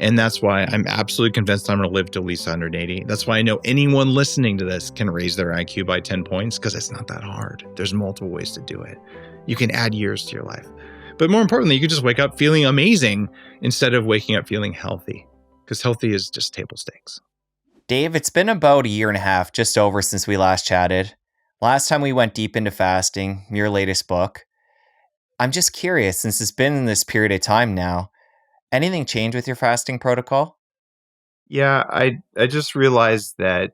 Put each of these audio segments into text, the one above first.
And that's why I'm absolutely convinced I'm going to live to at least 180. That's why I know anyone listening to this can raise their IQ by 10 points, because it's not that hard. There's multiple ways to do it. You can add years to your life. But more importantly, you can just wake up feeling amazing instead of waking up feeling healthy, because healthy is just table stakes. Dave, it's been about a year and a half, just over, since we last chatted. Last time we went deep into fasting, your latest book. I'm just curious, since it's been in this period of time now, anything change with your fasting protocol? Yeah, I just realized that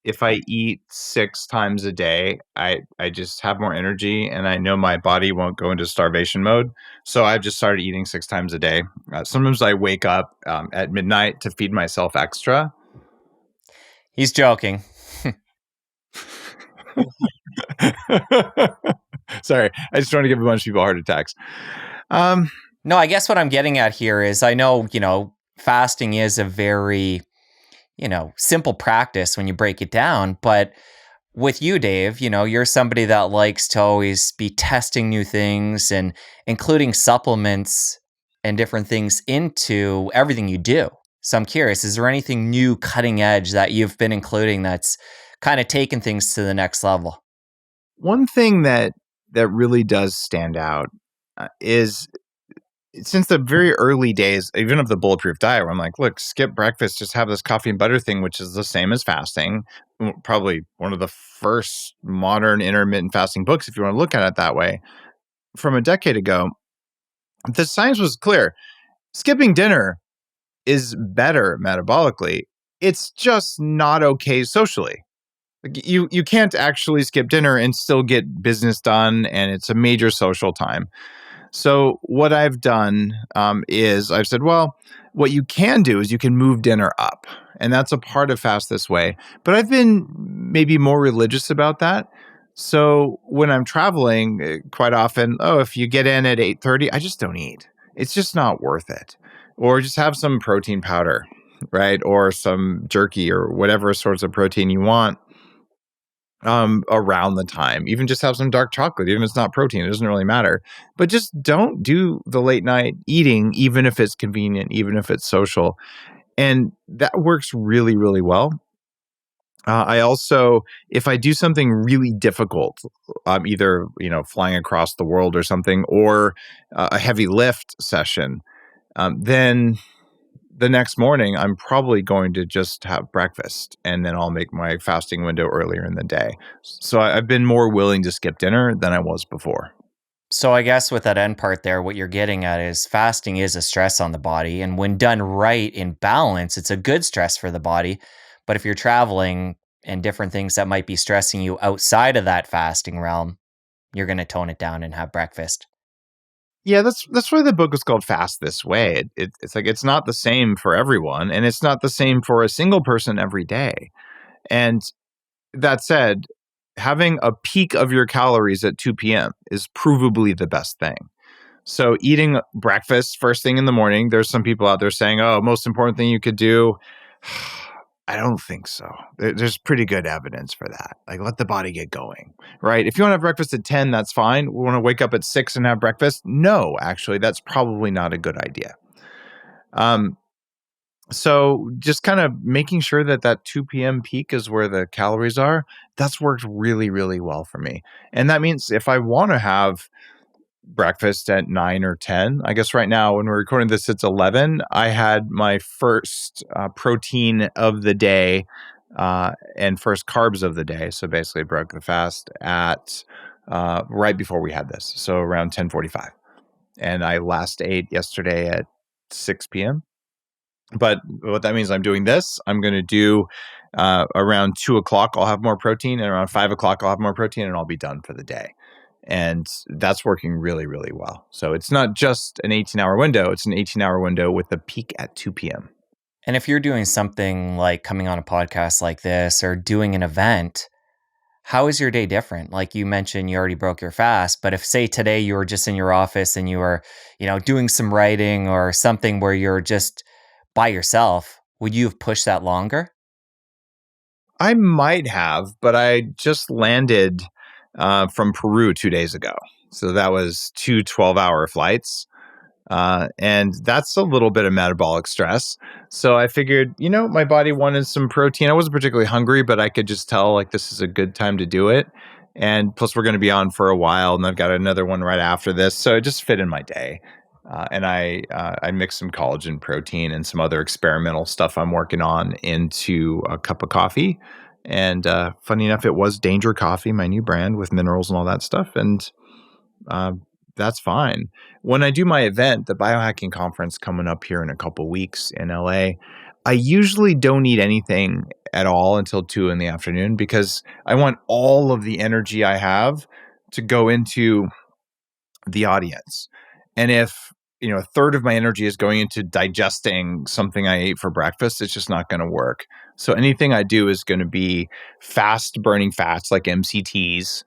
if I eat 6 times a day, I just have more energy, and I know my body won't go into starvation mode. So I've just started eating 6 times a day. Sometimes I wake up at midnight to feed myself extra. He's joking. Sorry, I just want to give a bunch of people heart attacks. No, I guess what I'm getting at here is I know, fasting is a very, simple practice when you break it down. But with you, Dave, you're somebody that likes to always be testing new things and including supplements and different things into everything you do. So I'm curious, is there anything new cutting edge that you've been including that's kind of taken things to the next level? One thing that really does stand out is, since the very early days, even of the Bulletproof Diet, where I'm like, look, skip breakfast, just have this coffee and butter thing, which is the same as fasting. Probably one of the first modern intermittent fasting books, if you want to look at it that way, from a decade ago. The science was clear. Skipping dinner is better metabolically. It's just not okay socially. Like, you can't actually skip dinner and still get business done, and it's a major social time. So what I've done is I've said, well, what you can do is you can move dinner up. And that's a part of Fast This Way. But I've been maybe more religious about that. So when I'm traveling, quite often, if you get in at 8:30, I just don't eat. It's just not worth it. Or just have some protein powder, right? Or some jerky or whatever sorts of protein you want around the time. Even just have some dark chocolate, even if it's not protein, it doesn't really matter. But just don't do the late night eating, even if it's convenient, even if it's social. And that works really, really well. I also, if I do something really difficult, either, flying across the world or something, or a heavy lift session, then the next morning, I'm probably going to just have breakfast, and then I'll make my fasting window earlier in the day. So I've been more willing to skip dinner than I was before. So I guess with that end part there, what you're getting at is fasting is a stress on the body. And when done right in balance, it's a good stress for the body. But if you're traveling and different things that might be stressing you outside of that fasting realm, you're going to tone it down and have breakfast. Yeah, that's why the book is called Fast This Way. It's like it's not the same for everyone, and it's not the same for a single person every day. And that said, having a peak of your calories at 2 p.m. is provably the best thing. So eating breakfast first thing in the morning, there's some people out there saying, oh, most important thing you could do. I don't think so. There's pretty good evidence for that. Like, let the body get going, right? If you want to have breakfast at 10, that's fine. We want to wake up at 6 and have breakfast? No, actually, that's probably not a good idea. So just kind of making sure that 2 p.m. peak is where the calories are, that's worked really, really well for me. And that means if I want to have breakfast at 9 or 10. I guess right now when we're recording this, it's 11. I had my first protein of the day and first carbs of the day. So basically broke the fast at right before we had this. So around 10:45. And I last ate yesterday at 6 p.m. But what that means, I'm doing this. I'm going to do around 2 o'clock, I'll have more protein. And around 5 o'clock, I'll have more protein, and I'll be done for the day. And that's working really, really well. So it's not just an 18-hour window. It's an 18-hour window with the peak at 2 p.m. And if you're doing something like coming on a podcast like this or doing an event, how is your day different? Like you mentioned, you already broke your fast, but if say today you were just in your office and you were, doing some writing or something where you're just by yourself, would you have pushed that longer? I might have, but I just landed from Peru 2 days ago. So that was two 12-hour flights. And that's a little bit of metabolic stress. So I figured, my body wanted some protein. I wasn't particularly hungry, but I could just tell like this is a good time to do it. And plus, we're going to be on for a while, and I've got another one right after this, so it just fit in my day. And I mixed some collagen protein and some other experimental stuff I'm working on into a cup of coffee. And funny enough, it was Danger Coffee, my new brand with minerals and all that stuff. And uh, that's fine. When I do my event, the biohacking conference coming up here in a couple weeks in LA, I usually don't eat anything at all until 2 in the afternoon because I want all of the energy I have to go into the audience. And if, a third of my energy is going into digesting something I ate for breakfast, it's just not going to work. So anything I do is going to be fast burning fats like MCTs,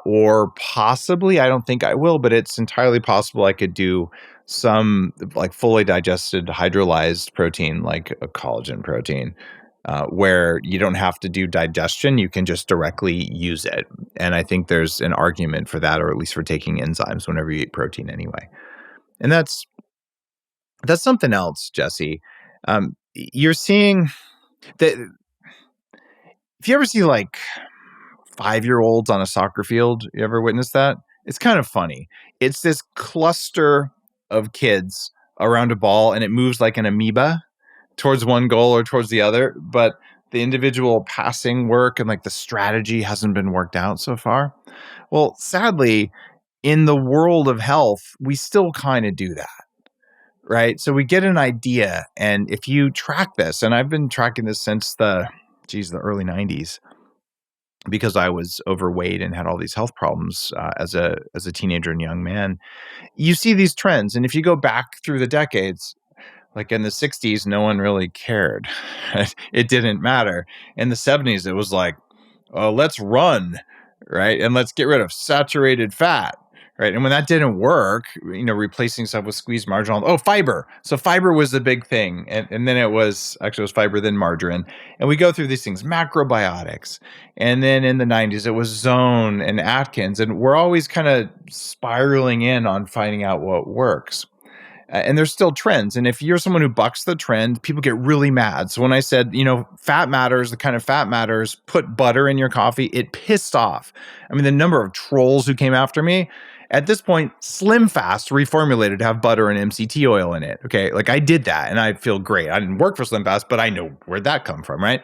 or possibly, I don't think I will, but it's entirely possible I could do some like fully digested hydrolyzed protein, like a collagen protein, where you don't have to do digestion. You can just directly use it. And I think there's an argument for that, or at least for taking enzymes whenever you eat protein anyway. And that's something else, Jesse. You're seeing that if you ever see like 5-year-olds on a soccer field. You ever witness that? It's kind of funny. It's this cluster of kids around a ball, and it moves like an amoeba towards one goal or towards the other. But the individual passing work and like the strategy hasn't been worked out so far. Well, sadly, in the world of health, we still kind of do that. Right. So we get an idea. And if you track this, and I've been tracking this since the early 90s, because I was overweight and had all these health problems as a teenager and young man, you see these trends. And if you go back through the decades, like in the 60s, no one really cared. It didn't matter. In the 70s, it was like, oh, let's run, right? And let's get rid of saturated fat, right? And when that didn't work, replacing stuff with squeezed margarine, fiber. So fiber was the big thing. And then it was fiber, then margarine. And we go through these things, macrobiotics. And then in the 90s, it was Zone and Atkins. And we're always kind of spiraling in on finding out what works. And there's still trends. And if you're someone who bucks the trend, people get really mad. So when I said, fat matters, the kind of fat matters, put butter in your coffee, it pissed off. I mean, the number of trolls who came after me. At this point, Slim Fast reformulated to have butter and MCT oil in it. Okay, like I did that and I feel great. I didn't work for Slim Fast, but I know where'd that come from, right?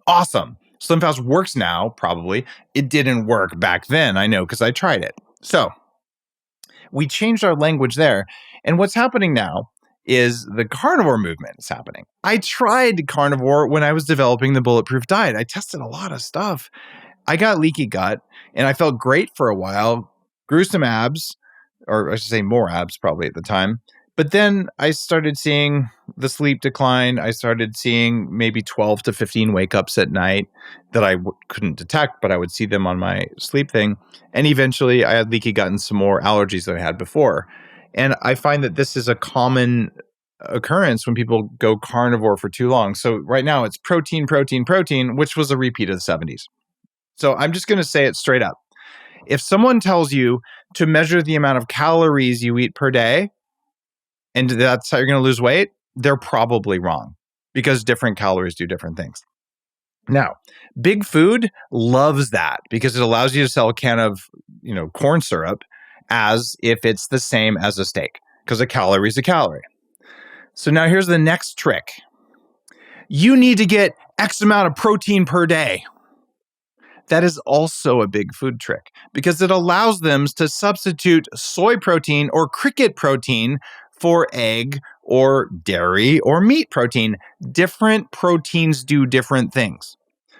Awesome. Slim Fast works now, probably. It didn't work back then, I know, because I tried it. So we changed our language there. And what's happening now is the carnivore movement is happening. I tried carnivore when I was developing the Bulletproof Diet. I tested a lot of stuff. I got leaky gut and I felt great for a while, grew some abs, or I should say more abs probably at the time. But then I started seeing the sleep decline. I started seeing maybe 12 to 15 wake ups at night that I couldn't detect, but I would see them on my sleep thing. And eventually I had leaky gut and some more allergies that I had before. And I find that this is a common occurrence when people go carnivore for too long. So right now it's protein, protein, protein, which was a repeat of the 70s. So I'm just going to say it straight up. If someone tells you to measure the amount of calories you eat per day, and that's how you're going to lose weight, they're probably wrong because different calories do different things. Now, Big Food loves that because it allows you to sell a can of, corn syrup as if it's the same as a steak because a calorie is a calorie. So now here's the next trick. You need to get X amount of protein per day. That is also a Big Food trick because it allows them to substitute soy protein or cricket protein for egg or dairy or meat protein. Different proteins do different things.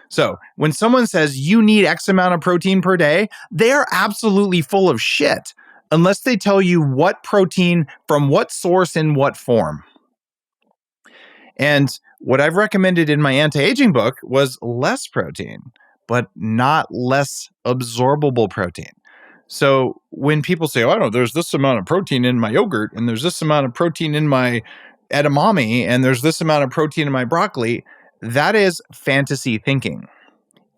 So when someone says you need X amount of protein per day, they are absolutely full of shit unless they tell you what protein from what source in what form. And what I've recommended in my anti-aging book was less protein, but not less absorbable protein. So when people say, there's this amount of protein in my yogurt, and there's this amount of protein in my edamame, and there's this amount of protein in my broccoli, that is fantasy thinking.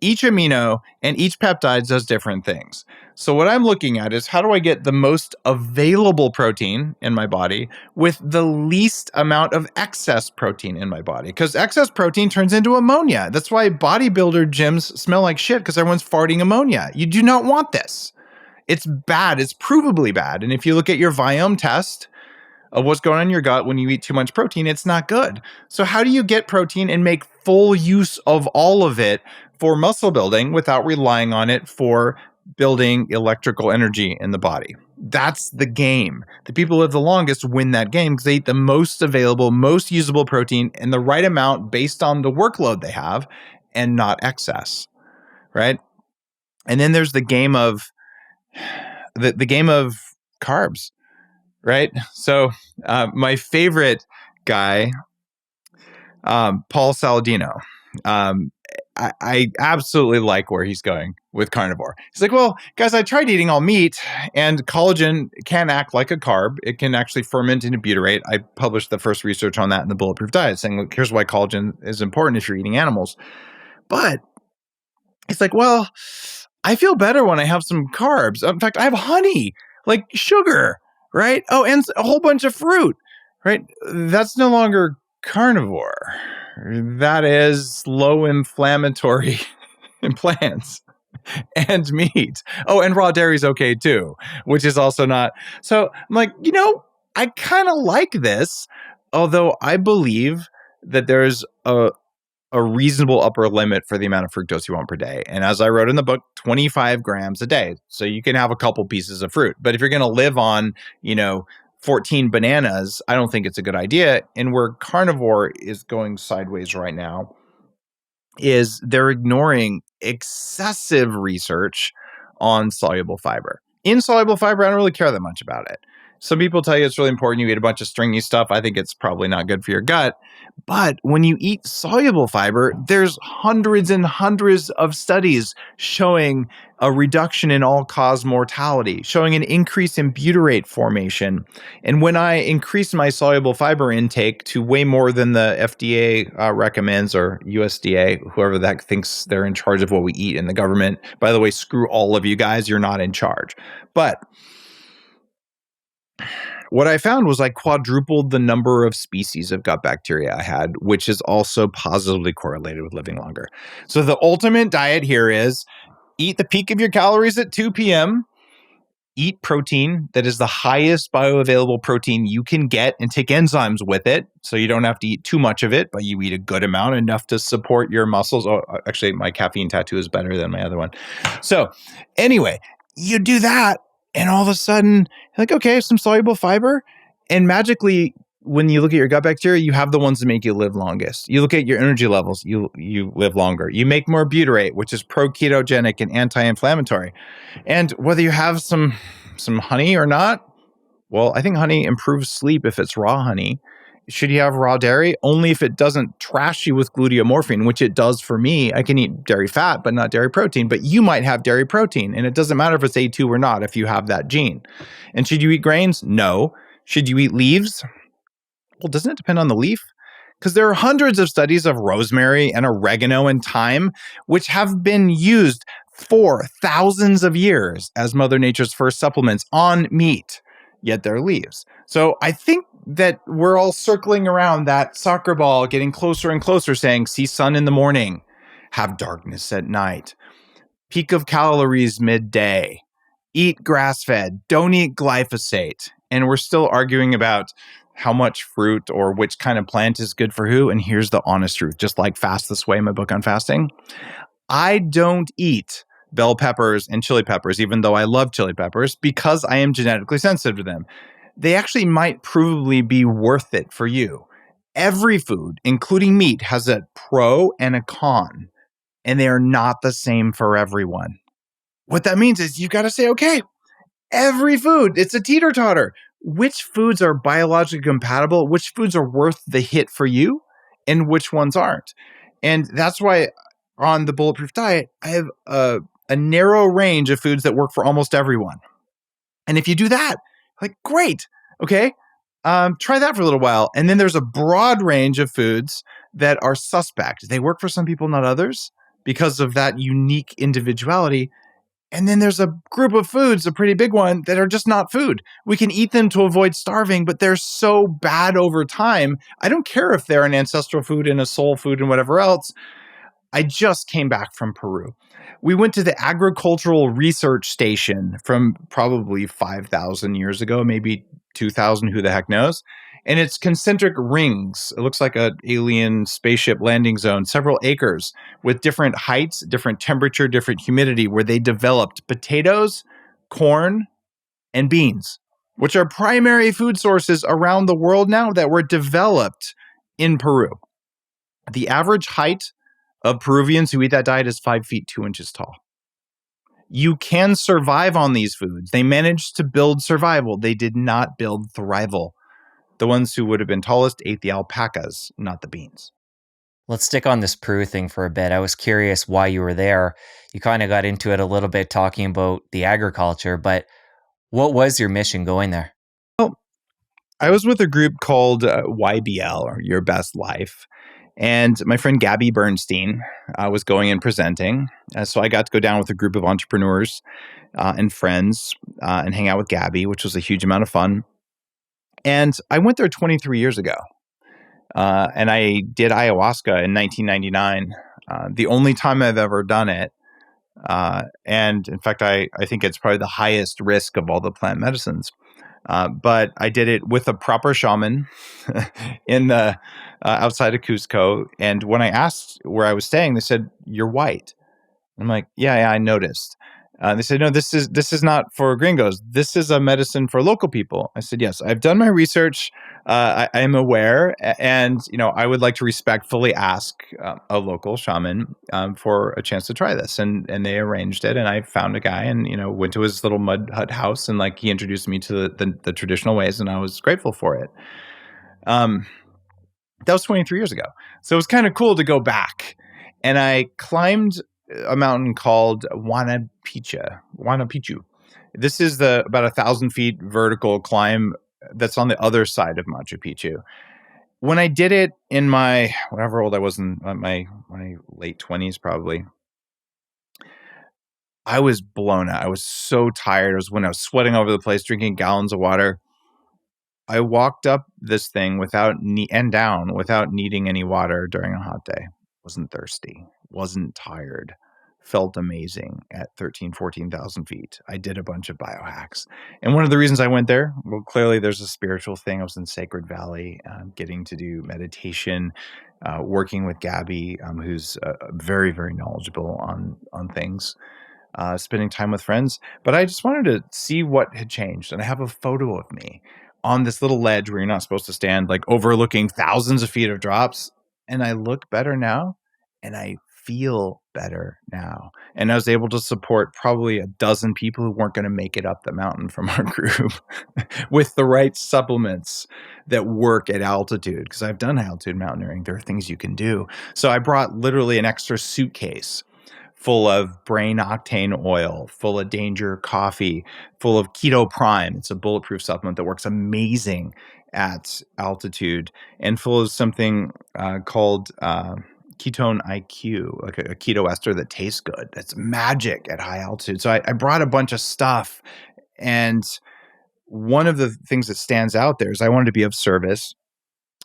Each amino and each peptide does different things. So what I'm looking at is how do I get the most available protein in my body with the least amount of excess protein in my body? Because excess protein turns into ammonia. That's why bodybuilder gyms smell like shit, because everyone's farting ammonia. You do not want this. It's bad. It's provably bad. And if you look at your Viome test of what's going on in your gut when you eat too much protein, it's not good. So how do you get protein and make full use of all of it for muscle building without relying on it for building electrical energy in the body? That's the game. The people who live the longest win that game because they eat the most available, most usable protein in the right amount based on the workload they have and not excess, right? And then there's the game of the game of carbs, right? So my favorite guy, Paul Saladino, I absolutely like where he's going with carnivore. He's like, well, guys, I tried eating all meat, and collagen can act like a carb. It can actually ferment into butyrate. I published the first research on that in the Bulletproof Diet, saying, look, here's why collagen is important if you're eating animals. But it's like, well, I feel better when I have some carbs. In fact, I have honey, like sugar, right? Oh, and a whole bunch of fruit, right? That's no longer carnivore. That is low inflammatory plants and meat. Oh, and raw dairy is okay too, which is also not. So I'm like, I kind of like this, although I believe that there's a reasonable upper limit for the amount of fructose you want per day. And as I wrote in the book, 25 grams a day. So you can have a couple pieces of fruit. But if you're going to live on, 14 bananas, I don't think it's a good idea. And where carnivore is going sideways right now is they're ignoring excessive research on soluble fiber. Insoluble fiber, I don't really care that much about it. Some people tell you it's really important you eat a bunch of stringy stuff. I think it's probably not good for your gut. But when you eat soluble fiber, there's hundreds and hundreds of studies showing a reduction in all-cause mortality, showing an increase in butyrate formation. And when I increase my soluble fiber intake to way more than the FDA recommends, or USDA, whoever that thinks they're in charge of what we eat in the government. By the way, screw all of you guys, you're not in charge. But what I found was I quadrupled the number of species of gut bacteria I had, which is also positively correlated with living longer. So the ultimate diet here is eat the peak of your calories at 2 p.m., eat protein that is the highest bioavailable protein you can get and take enzymes with it. So you don't have to eat too much of it, but you eat a good amount, enough to support your muscles. Oh, actually, my caffeine tattoo is better than my other one. So anyway, you do that, and all of a sudden, like, okay, some soluble fiber, and magically, when you look at your gut bacteria, you have the ones that make you live longest. You look at your energy levels, you live longer. You make more butyrate, which is pro-ketogenic and anti-inflammatory. And whether you have some honey or not, well, I think honey improves sleep if it's raw honey. Should you have raw dairy? Only if it doesn't trash you with gluteomorphine, which it does for me. I can eat dairy fat, but not dairy protein. But you might have dairy protein, and it doesn't matter if it's A2 or not if you have that gene. And should you eat grains? No. Should you eat leaves? Well, doesn't it depend on the leaf? Because there are hundreds of studies of rosemary and oregano and thyme, which have been used for thousands of years as Mother Nature's first supplements on meat, yet they're leaves. So I think that we're all circling around that soccer ball, getting closer and closer, saying, see sun in the morning, have darkness at night, peak of calories midday, eat grass-fed, don't eat glyphosate. And we're still arguing about how much fruit or which kind of plant is good for who. And here's the honest truth, just like Fast This Way, my book on fasting. I don't eat bell peppers and chili peppers, even though I love chili peppers, because I am genetically sensitive to them. They actually might provably be worth it for you. Every food, including meat, has a pro and a con, and they are not the same for everyone. What that means is you've got to say, okay, every food, it's a teeter-totter. Which foods are biologically compatible? Which foods are worth the hit for you? And which ones aren't? And that's why on the Bulletproof Diet, I have a narrow range of foods that work for almost everyone. And if you do that, like, great, okay, try that for a little while. And then there's a broad range of foods that are suspect. They work for some people, not others, because of that unique individuality. And then there's a group of foods, a pretty big one, that are just not food. We can eat them to avoid starving, but they're so bad over time. I don't care if they're an ancestral food and a soul food and whatever else. I just came back from Peru. We went to the agricultural research station from probably 5,000 years ago, maybe 2,000, who the heck knows. And it's concentric rings. It looks like an alien spaceship landing zone, several acres with different heights, different temperature, different humidity, where they developed potatoes, corn, and beans, which are primary food sources around the world now that were developed in Peru. The average height of Peruvians who eat that diet is 5 feet 2 inches tall. You can survive on these foods. They managed to build survival. They did not build thrival. The ones who would have been tallest ate the alpacas, not the beans. Let's stick on this Peru thing for a bit. I was curious why you were there. You kind of got into it a little bit talking about the agriculture, but what was your mission going there? Well, I was with a group called YBL, or Your Best Life. And my friend Gabby Bernstein was going and presenting. So I got to go down with a group of entrepreneurs and friends and hang out with Gabby, which was a huge amount of fun. And I went there 23 years ago. And I did ayahuasca in 1999, the only time I've ever done it. And in fact, I think it's probably the highest risk of all the plant medicines. But I did it with a proper shaman in the outside of Cusco. And when I asked where I was staying, they said, "You're white." I'm like, yeah, I noticed. They said, "No, this is not for gringos. This is a medicine for local people." I said, "Yes, I've done my research. I am aware, and I would like to respectfully ask a local shaman for a chance to try this." And they arranged it, and I found a guy, and went to his little mud hut house, and he introduced me to the traditional ways, and I was grateful for it. That was 23 years ago, so it was kind of cool to go back, and I climbed a mountain called Huayna Picchu. This is about 1,000 feet vertical climb that's on the other side of Machu Picchu. When I did it in my, whatever old I was, in my late 20s probably, I was blown out. I was so tired. It was when I was sweating over the place, drinking gallons of water. I walked up this thing and down without needing any water during a hot day. Wasn't thirsty, wasn't tired, felt amazing at 13, 14,000 feet. I did a bunch of biohacks. And one of the reasons I went there, well, clearly there's a spiritual thing. I was in Sacred Valley, getting to do meditation, working with Gabby, who's very, very knowledgeable on things. Spending time with friends, but I just wanted to see what had changed. And I have a photo of me on this little ledge where you're not supposed to stand, overlooking thousands of feet of drops. And I look better now, and I feel better now. And I was able to support probably a dozen people who weren't going to make it up the mountain from our group with the right supplements that work at altitude. Because I've done altitude mountaineering. There are things you can do. So I brought literally an extra suitcase full of brain octane oil, full of danger coffee, full of keto prime. It's a bulletproof supplement that works amazing at altitude, and full of something called ketone IQ, like a keto ester that tastes good. That's magic at high altitude. So I brought a bunch of stuff. And one of the things that stands out there is I wanted to be of service.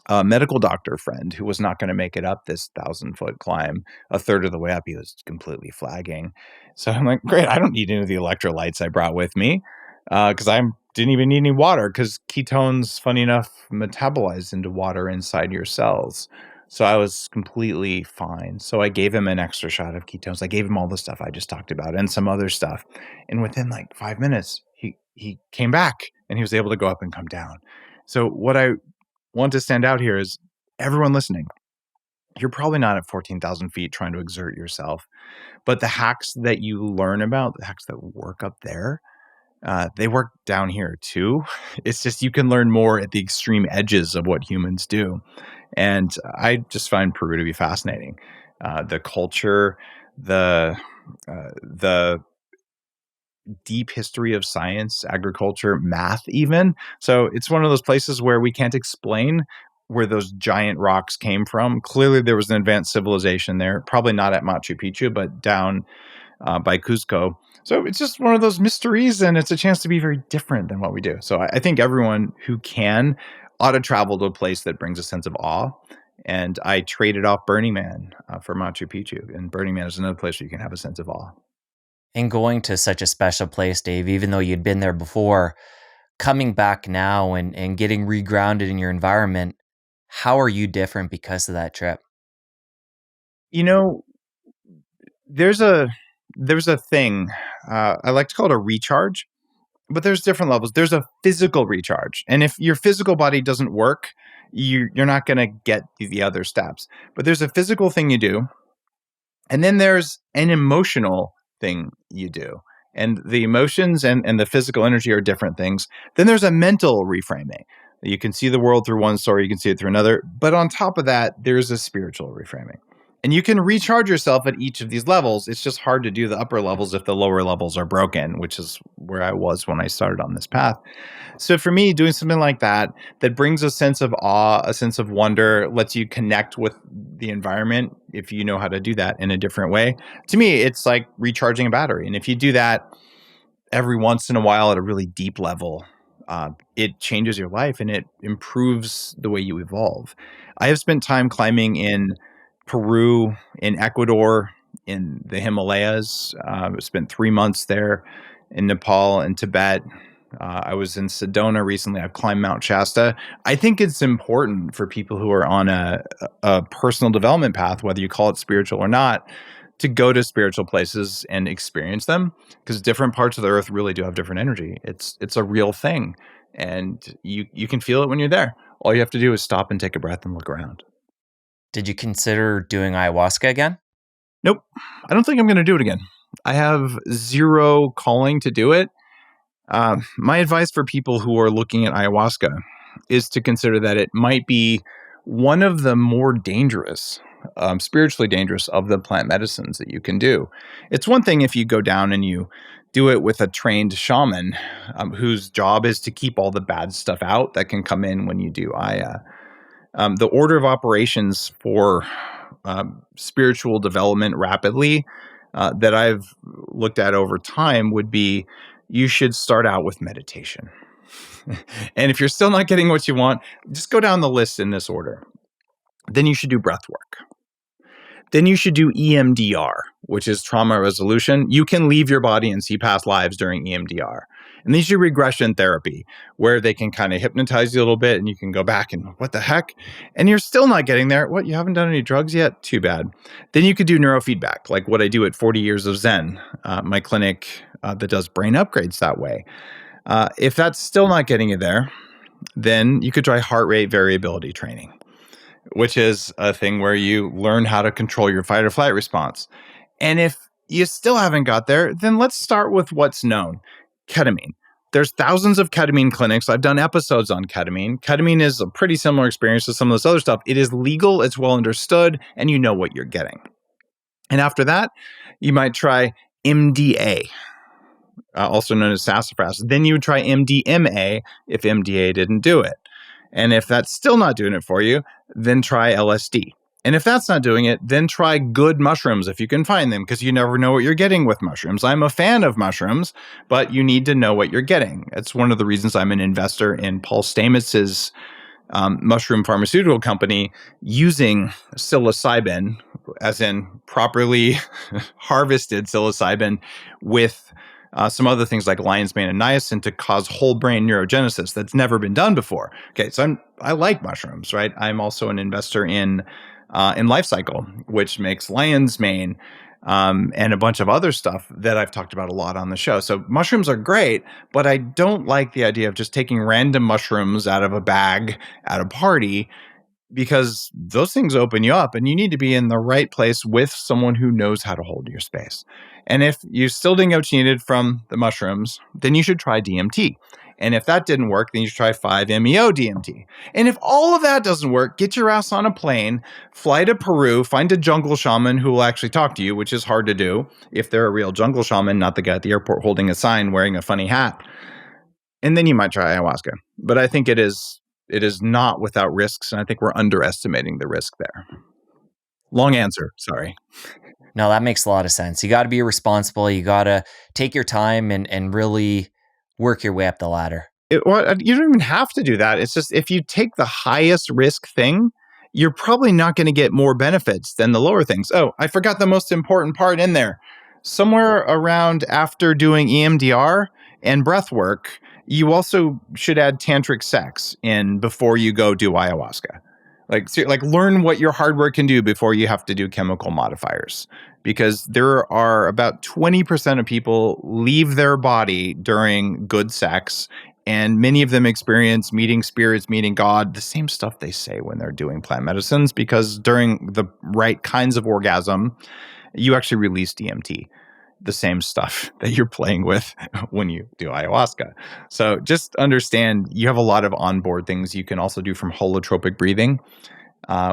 A medical doctor friend who was not going to make it up this 1,000-foot climb. A third of the way up, he was completely flagging. So I'm like, great, I don't need any of the electrolytes I brought with me, because I didn't even need any water, because ketones, funny enough, metabolize into water inside your cells. So I was completely fine. So I gave him an extra shot of ketones. I gave him all the stuff I just talked about and some other stuff. And within 5 minutes, he came back, and he was able to go up and come down. So what I want to stand out here is, everyone listening, you're probably not at 14,000 feet trying to exert yourself, but the hacks that you learn about, the hacks that work up there, they work down here too. It's just you can learn more at the extreme edges of what humans do. And I just find Peru to be fascinating. The culture, the deep history of science, agriculture, math even. So it's one of those places where we can't explain, where those giant rocks came from. Clearly, there was an advanced civilization there, probably not at Machu Picchu, but down by Cuzco. So it's just one of those mysteries, and it's a chance to be very different than what we do. So I think everyone who can ought to travel to a place that brings a sense of awe. And I traded off Burning Man for Machu Picchu, and Burning Man is another place where you can have a sense of awe. And going to such a special place, Dave, even though you'd been there before, coming back now and getting regrounded in your environment, how are you different because of that trip? You know, there's a thing I like to call it a recharge, but there's different levels. There's a physical recharge, and if your physical body doesn't work, you're not going to get the other steps. But there's a physical thing you do, and then there's an emotional thing you do. And the emotions and the physical energy are different things. Then there's a mental reframing. You can see the world through one story, you can see it through another. But on top of that, there's a spiritual reframing. And you can recharge yourself at each of these levels. It's just hard to do the upper levels if the lower levels are broken, which is where I was when I started on this path. So for me, doing something like that brings a sense of awe, a sense of wonder, lets you connect with the environment if you know how to do that in a different way. To me, it's like recharging a battery. And if you do that every once in a while at a really deep level, it changes your life and it improves the way you evolve. I have spent time climbing in Peru, in Ecuador, in the Himalayas. Spent 3 months there in Nepal and Tibet. I was in Sedona recently. I've climbed Mount Shasta. I think it's important for people who are on a personal development path, whether you call it spiritual or not, to go to spiritual places and experience them, because different parts of the earth really do have different energy. It's a real thing, and you can feel it when you're there. All you have to do is stop and take a breath and look around. Did you consider doing ayahuasca again? Nope, I don't think I'm going to do it again. I have zero calling to do it. My advice for people who are looking at ayahuasca is to consider that it might be one of the more dangerous, spiritually dangerous of the plant medicines that you can do. It's one thing if you go down and you do it with a trained shaman whose job is to keep all the bad stuff out that can come in when you do Aya. The order of operations for spiritual development rapidly that I've looked at over time would be you should start out with meditation. And if you're still not getting what you want, just go down the list in this order. Then you should do breath work. Then you should do EMDR, which is trauma resolution. You can leave your body and see past lives during EMDR. And these are regression therapy, where they can kind of hypnotize you a little bit and you can go back and what the heck? And you're still not getting there. What, you haven't done any drugs yet? Too bad. Then you could do neurofeedback, like what I do at 40 Years of Zen, my clinic that does brain upgrades that way. If that's still not getting you there, then you could try heart rate variability training, which is a thing where you learn how to control your fight or flight response. And if you still haven't got there, then let's start with what's known. Ketamine. There's thousands of ketamine clinics. I've done episodes on ketamine. Ketamine is a pretty similar experience to some of this other stuff. It is legal, it's well understood, and you know what you're getting. And after that, you might try MDA, also known as sassafras. Then you would try MDMA if MDA didn't do it. And if that's still not doing it for you, then try LSD. And if that's not doing it, then try good mushrooms if you can find them, because you never know what you're getting with mushrooms. I'm a fan of mushrooms, but you need to know what you're getting. It's one of the reasons I'm an investor in Paul Stamets's mushroom pharmaceutical company using psilocybin, as in properly harvested psilocybin, with some other things like lion's mane and niacin to cause whole brain neurogenesis that's never been done before. Okay, so I like mushrooms, right? I'm also an investor in Life Cycle, which makes lion's mane and a bunch of other stuff that I've talked about a lot on the show. So mushrooms are great, but I don't like the idea of just taking random mushrooms out of a bag at a party, because those things open you up and you need to be in the right place with someone who knows how to hold your space. And if you still didn't get what you needed from the mushrooms, then you should try DMT. And if that didn't work, then you should try 5-MeO DMT. And if all of that doesn't work, get your ass on a plane, fly to Peru, find a jungle shaman who will actually talk to you, which is hard to do if they're a real jungle shaman, not the guy at the airport holding a sign wearing a funny hat. And then you might try ayahuasca. But I think it is It is not without risks, and I think we're underestimating the risk there. Long answer, sorry. No, that makes a lot of sense. You got to be responsible. You got to take your time and really work your way up the ladder. You don't even have to do that. It's just if you take the highest risk thing, you're probably not going to get more benefits than the lower things. Oh, I forgot the most important part in there. Somewhere around after doing EMDR and breath work, you also should add tantric sex in before you go do ayahuasca. Like learn what your hardware can do before you have to do chemical modifiers. Because there are about 20% of people leave their body during good sex, and many of them experience meeting spirits, meeting God, the same stuff they say when they're doing plant medicines, because during the right kinds of orgasm, you actually release DMT, the same stuff that you're playing with when you do ayahuasca. So just understand you have a lot of onboard things you can also do from holotropic breathing,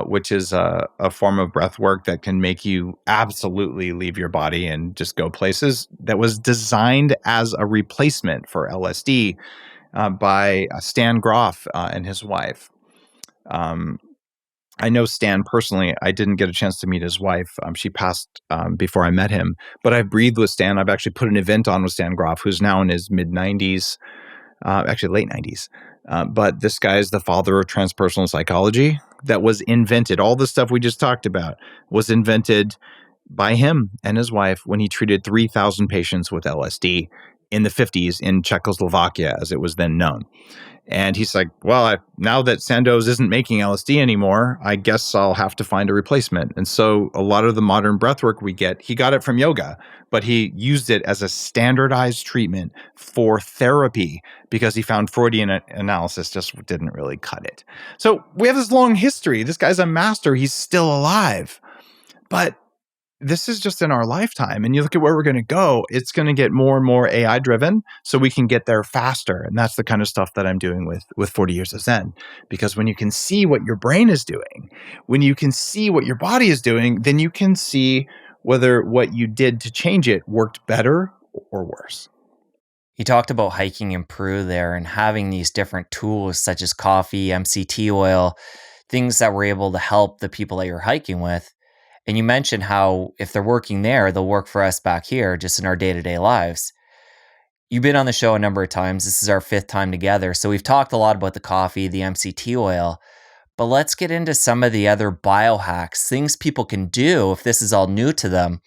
which is a form of breath work that can make you absolutely leave your body and just go places, that was designed as a replacement for LSD by Stan Groff and his wife. I know Stan personally. I didn't get a chance to meet his wife. She passed before I met him. But I've breathed with Stan. I've actually put an event on with Stan Groff, who's now in his mid-90s, actually late 90s. But this guy is the father of transpersonal psychology that was invented. All the stuff we just talked about was invented by him and his wife when he treated 3,000 patients with LSD in the 50s in Czechoslovakia, as it was then known. And he's like, well, now that Sandoz isn't making LSD anymore, I guess I'll have to find a replacement. And so a lot of the modern breathwork we get, he got it from yoga, but he used it as a standardized treatment for therapy because he found Freudian analysis just didn't really cut it. So we have this long history. This guy's a master. He's still alive. But this is just in our lifetime. And you look at where we're going to go, it's going to get more and more AI driven so we can get there faster. And that's the kind of stuff that I'm doing with 40 Years of Zen. Because when you can see what your brain is doing, when you can see what your body is doing, then you can see whether what you did to change it worked better or worse. You talked about hiking in Peru there and having these different tools such as coffee, MCT oil, things that were able to help the people that you're hiking with. And you mentioned how if they're working there, they'll work for us back here just in our day-to-day lives. You've been on the show a number of times. This is our 5th time together. So we've talked a lot about the coffee, the MCT oil, but let's get into some of the other biohacks, things people can do if this is all new to them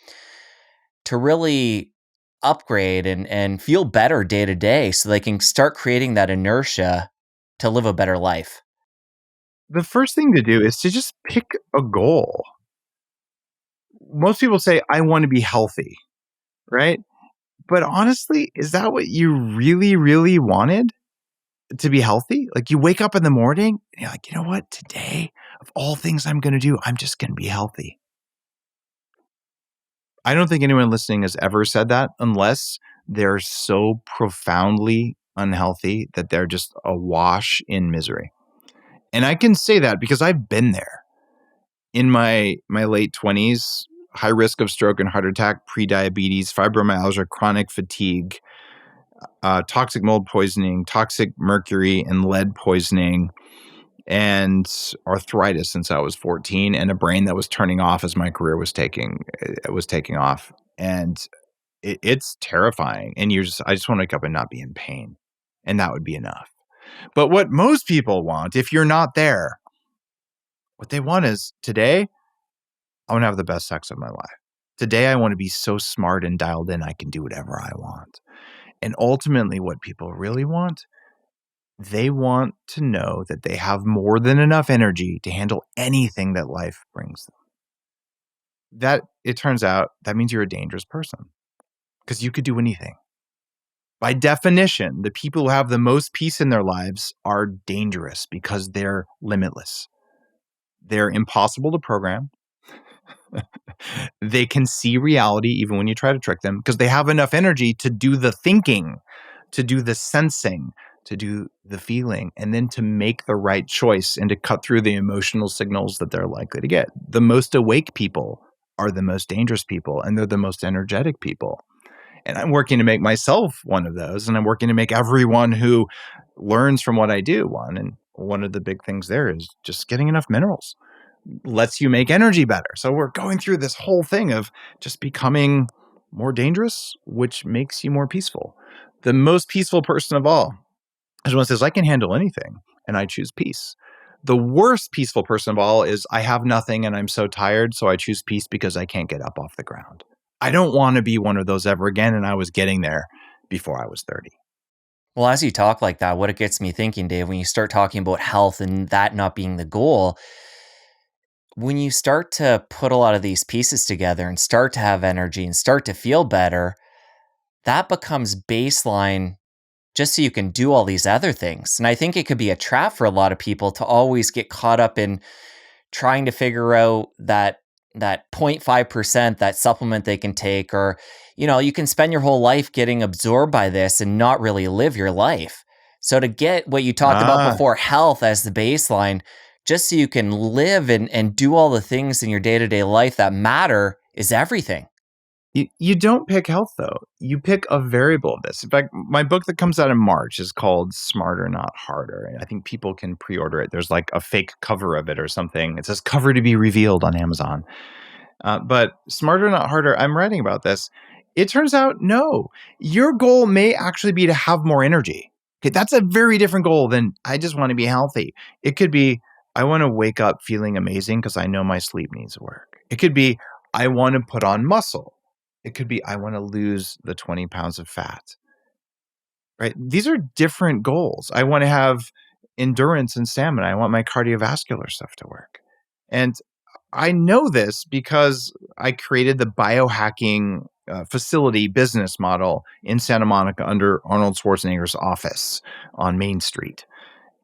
to really upgrade and feel better day to day so they can start creating that inertia to live a better life. The first thing to do is to just pick a goal. Most people say, I want to be healthy, right? But honestly, is that what you really, really wanted? To be healthy? Like you wake up in the morning and you're like, you know what? Today, of all things I'm going to do, I'm just going to be healthy. I don't think anyone listening has ever said that unless they're so profoundly unhealthy that they're just awash in misery. And I can say that because I've been there. In my late 20s, high risk of stroke and heart attack, pre-diabetes, fibromyalgia, chronic fatigue, toxic mold poisoning, toxic mercury and lead poisoning, and arthritis since I was 14, and a brain that was turning off as my career was taking off. And it's terrifying. And I just want to wake up and not be in pain. And that would be enough. But what most people want, if you're not there, what they want is today, I want to have the best sex of my life. Today, I want to be so smart and dialed in, I can do whatever I want. And ultimately, what people really want, they want to know that they have more than enough energy to handle anything that life brings them. That, it turns out, that means you're a dangerous person because you could do anything. By definition, the people who have the most peace in their lives are dangerous because they're limitless. They're impossible to program. They can see reality even when you try to trick them because they have enough energy to do the thinking, to do the sensing, to do the feeling, and then to make the right choice and to cut through the emotional signals that they're likely to get. The most awake people are the most dangerous people, and they're the most energetic people. And I'm working to make myself one of those, and I'm working to make everyone who learns from what I do one. And one of the big things there is just getting enough minerals. Lets you make energy better. So we're going through this whole thing of just becoming more dangerous, which makes you more peaceful. The most peaceful person of all is one who says, I can handle anything and I choose peace. The worst peaceful person of all is, I have nothing and I'm so tired, so I choose peace because I can't get up off the ground. I don't want to be one of those ever again, and I was getting there before I was 30. Well, as you talk like that, what it gets me thinking, Dave, when you start talking about health and that not being the goal, when you start to put a lot of these pieces together and start to have energy and start to feel better, that becomes baseline just so you can do all these other things. And I think it could be a trap for a lot of people to always get caught up in trying to figure out that 0.5% that supplement they can take, or you can spend your whole life getting absorbed by this and not really live your life. So to get what you talked about Ah, before, health as the baseline, just so you can live and do all the things in your day-to-day life that matter, is everything. you don't pick health, though. You pick a variable of this. In fact, my book that comes out in March is called Smarter, Not Harder. And I think people can pre-order it. There's like a fake cover of it or something. It says cover to be revealed on Amazon. But Smarter, Not Harder, I'm writing about this. It turns out, no, your goal may actually be to have more energy. Okay, that's a very different goal than, I just want to be healthy. It could be, I want to wake up feeling amazing because I know my sleep needs work. It could be, I want to put on muscle. It could be, I want to lose the 20 pounds of fat. Right? These are different goals. I want to have endurance and stamina. I want my cardiovascular stuff to work. And I know this because I created the biohacking facility business model in Santa Monica under Arnold Schwarzenegger's office on Main Street.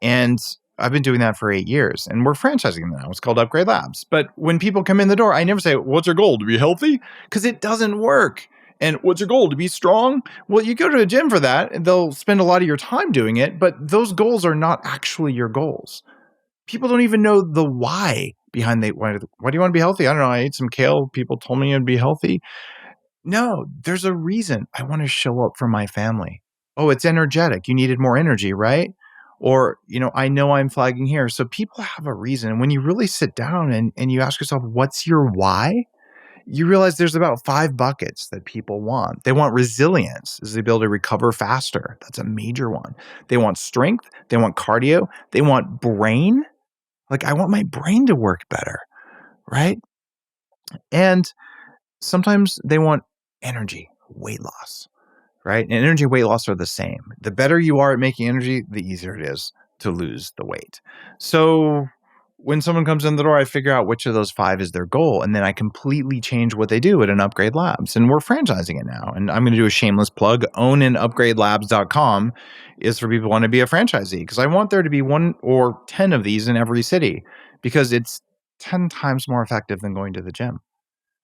And I've been doing that for 8 years, and we're franchising now. It's called Upgrade Labs. But when people come in the door, I never say, what's your goal? To be healthy? Because it doesn't work. And what's your goal? To be strong? Well, you go to a gym for that, and they'll spend a lot of your time doing it, but those goals are not actually your goals. People don't even know the why behind why do you want to be healthy? I don't know. I ate some kale. People told me I'd be healthy. No, there's a reason. I want to show up for my family. Oh, it's energetic. You needed more energy, right? Or, I know I'm flagging here. So people have a reason. And when you really sit down and you ask yourself, what's your why? You realize there's about 5 buckets that people want. They want resilience, is the ability to recover faster. That's a major one. They want strength. They want cardio. They want brain. Like, I want my brain to work better, right? And sometimes they want energy, weight loss, right? And energy and weight loss are the same. The better you are at making energy, the easier it is to lose the weight. So when someone comes in the door, I figure out which of those 5 is their goal, and then I completely change what they do at an Upgrade Labs. And we're franchising it now. And I'm going to do a shameless plug. ownandupgradelabs.com is for people who want to be a franchisee, because I want there to be 1 or 10 of these in every city, because it's 10 times more effective than going to the gym.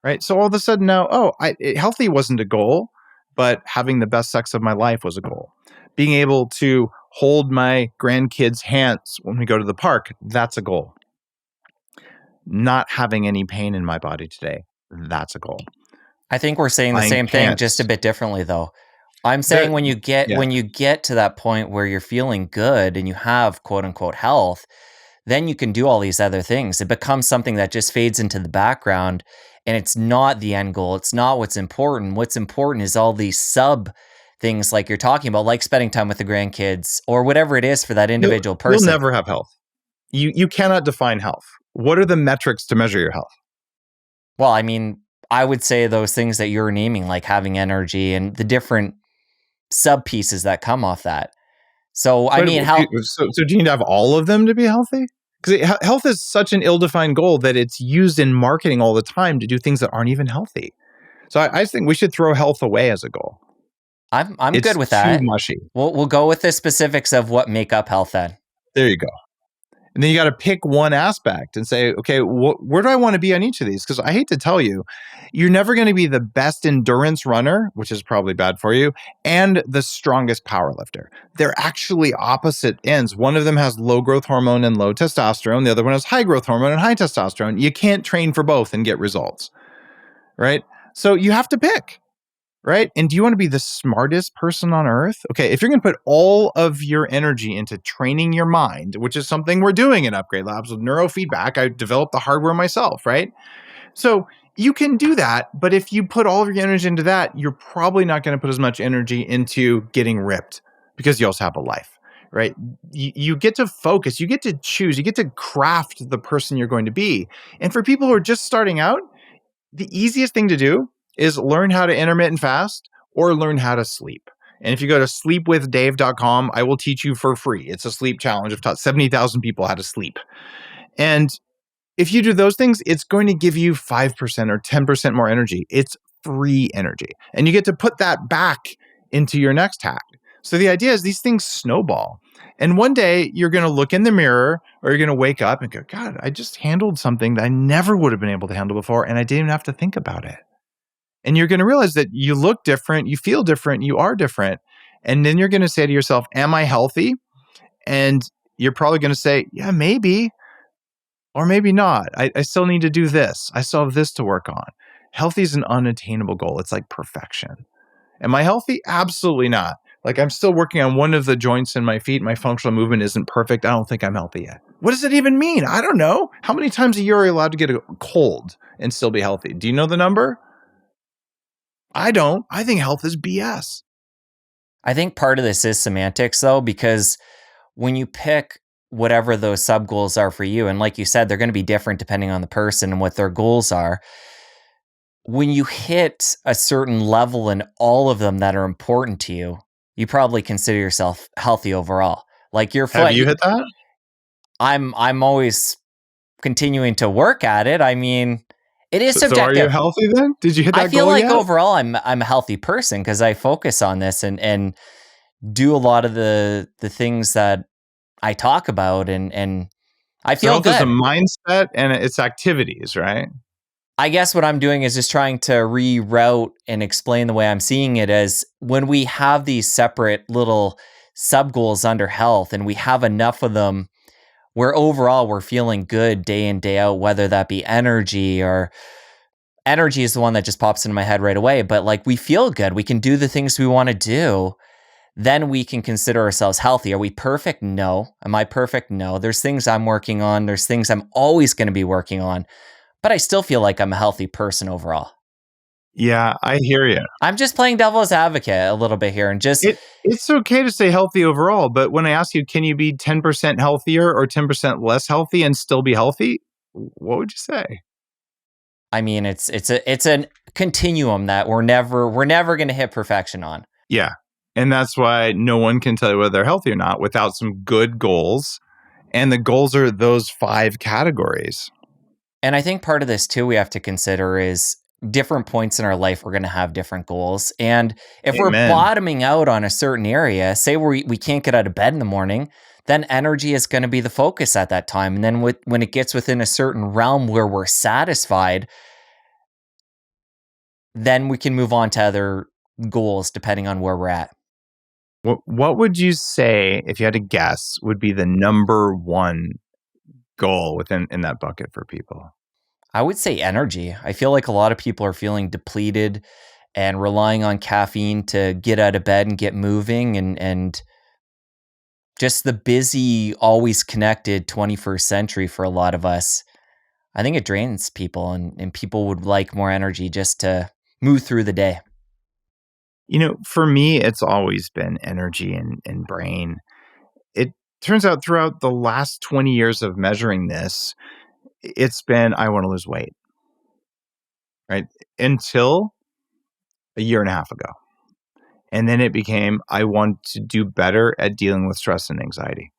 Right. So all of a sudden now, healthy wasn't a goal, but having the best sex of my life was a goal. Being able to hold my grandkids' hands when we go to the park, that's a goal. Not having any pain in my body today, that's a goal. I think we're saying the Buying same thing, just a pants. bit differently, though. I'm saying when you get Yeah. when you get to that point where you're feeling good and you have quote unquote health, then you can do all these other things. It becomes something that just fades into the background, and it's not the end goal. It's not what's important. What's important is all these sub things like you're talking about, like spending time with the grandkids or whatever it is for that individual You'll person. never have health. You cannot define health. What are the metrics to measure your health? Well, I mean, I would say those things that you're naming, like having energy and the different sub pieces that come off that. So, I But mean, how so do you need to have all of them to be healthy? Because health is such an ill-defined goal that it's used in marketing all the time to do things that aren't even healthy. So I just think we should throw health away as a goal. I'm good It's with too that. mushy. We'll go with the specifics of what make up health then. There you go. And then you got to pick one aspect and say, okay, where do I want to be on each of these? Because I hate to tell you, you're never going to be the best endurance runner, which is probably bad for you, and the strongest power lifter. They're actually opposite ends. One of them has low growth hormone and low testosterone. The other one has high growth hormone and high testosterone. You can't train for both and get results, right? So you have to pick. right? And do you want to be the smartest person on earth? Okay, if you're going to put all of your energy into training your mind, which is something we're doing in Upgrade Labs with neurofeedback, I developed the hardware myself, right? So you can do that, but if you put all of your energy into that, you're probably not going to put as much energy into getting ripped because you also have a life, right? You get to focus, you get to choose, you get to craft the person you're going to be. And for people who are just starting out, the easiest thing to do is learn how to intermittent fast or learn how to sleep. And if you go to sleepwithdave.com, I will teach you for free. It's a sleep challenge. I've taught 70,000 people how to sleep. And if you do those things, it's going to give you 5% or 10% more energy. It's free energy. And you get to put that back into your next hack. So the idea is these things snowball. And one day you're going to look in the mirror or you're going to wake up and go, God, I just handled something that I never would have been able to handle before. And I didn't even have to think about it. And you're going to realize that you look different, you feel different, you are different. And then you're going to say to yourself, am I healthy? And you're probably going to say, yeah, maybe. Or maybe not. I still need to do this. I still have this to work on. Healthy is an unattainable goal. It's like perfection. Am I healthy? Absolutely not. Like I'm still working on one of the joints in my feet. My functional movement isn't perfect. I don't think I'm healthy yet. What does it even mean? I don't know. How many times a year are you allowed to get a cold and still be healthy? Do you know the number? I don't. I think health is BS. I think part of this is semantics though, because when you pick whatever those sub goals are for you, and like you said, they're going to be different depending on the person and what their goals are. When you hit a certain level in all of them that are important to you, you probably consider yourself healthy overall. Like your foot, Have you hit that? I'm always continuing to work at it. I mean, it is So are you subjective. healthy then? Did you hit that I feel goal like yet? overall I'm a healthy person because I focus on this and do a lot of the things that I talk about and I So feel health is a good. mindset and it's activities, right? I guess what I'm doing is just trying to reroute and explain the way I'm seeing it as when we have these separate little sub goals under health and we have enough of them where overall we're feeling good day in, day out, whether that be energy or energy is the one that just pops into my head right away. But like we feel good, we can do the things we want to do. Then we can consider ourselves healthy. Are we perfect? No. Am I perfect? No. There's things I'm working on. There's things I'm always going to be working on. But I still feel like I'm a healthy person overall. Yeah, I hear you. I'm just playing devil's advocate a little bit here and just, It's okay to say healthy overall, but when I ask you, can you be 10% healthier or 10% less healthy and still be healthy? What would you say? I mean, it's a continuum that we're never going to hit perfection on. Yeah. And that's why no one can tell you whether they're healthy or not without some good goals. And the goals are those 5 categories. And I think part of this too we have to consider is different points in our life we're going to have different goals. And if we're Amen. bottoming out on a certain area, say we can't get out of bed in the morning, then energy is going to be the focus at that time. And then when it gets within a certain realm where we're satisfied, then we can move on to other goals depending on where we're at. What would you say, if you had to guess, would be the number one goal in that bucket for people? I would say energy. I feel like a lot of people are feeling depleted and relying on caffeine to get out of bed and get moving and just the busy, always connected 21st century for a lot of us. I think it drains people and people would like more energy just to move through the day. You know, for me, it's always been energy and brain. It turns out throughout the last 20 years of measuring this, it's been, I want to lose weight, right? Until a year and a half ago. And then it became, I want to do better at dealing with stress and anxiety.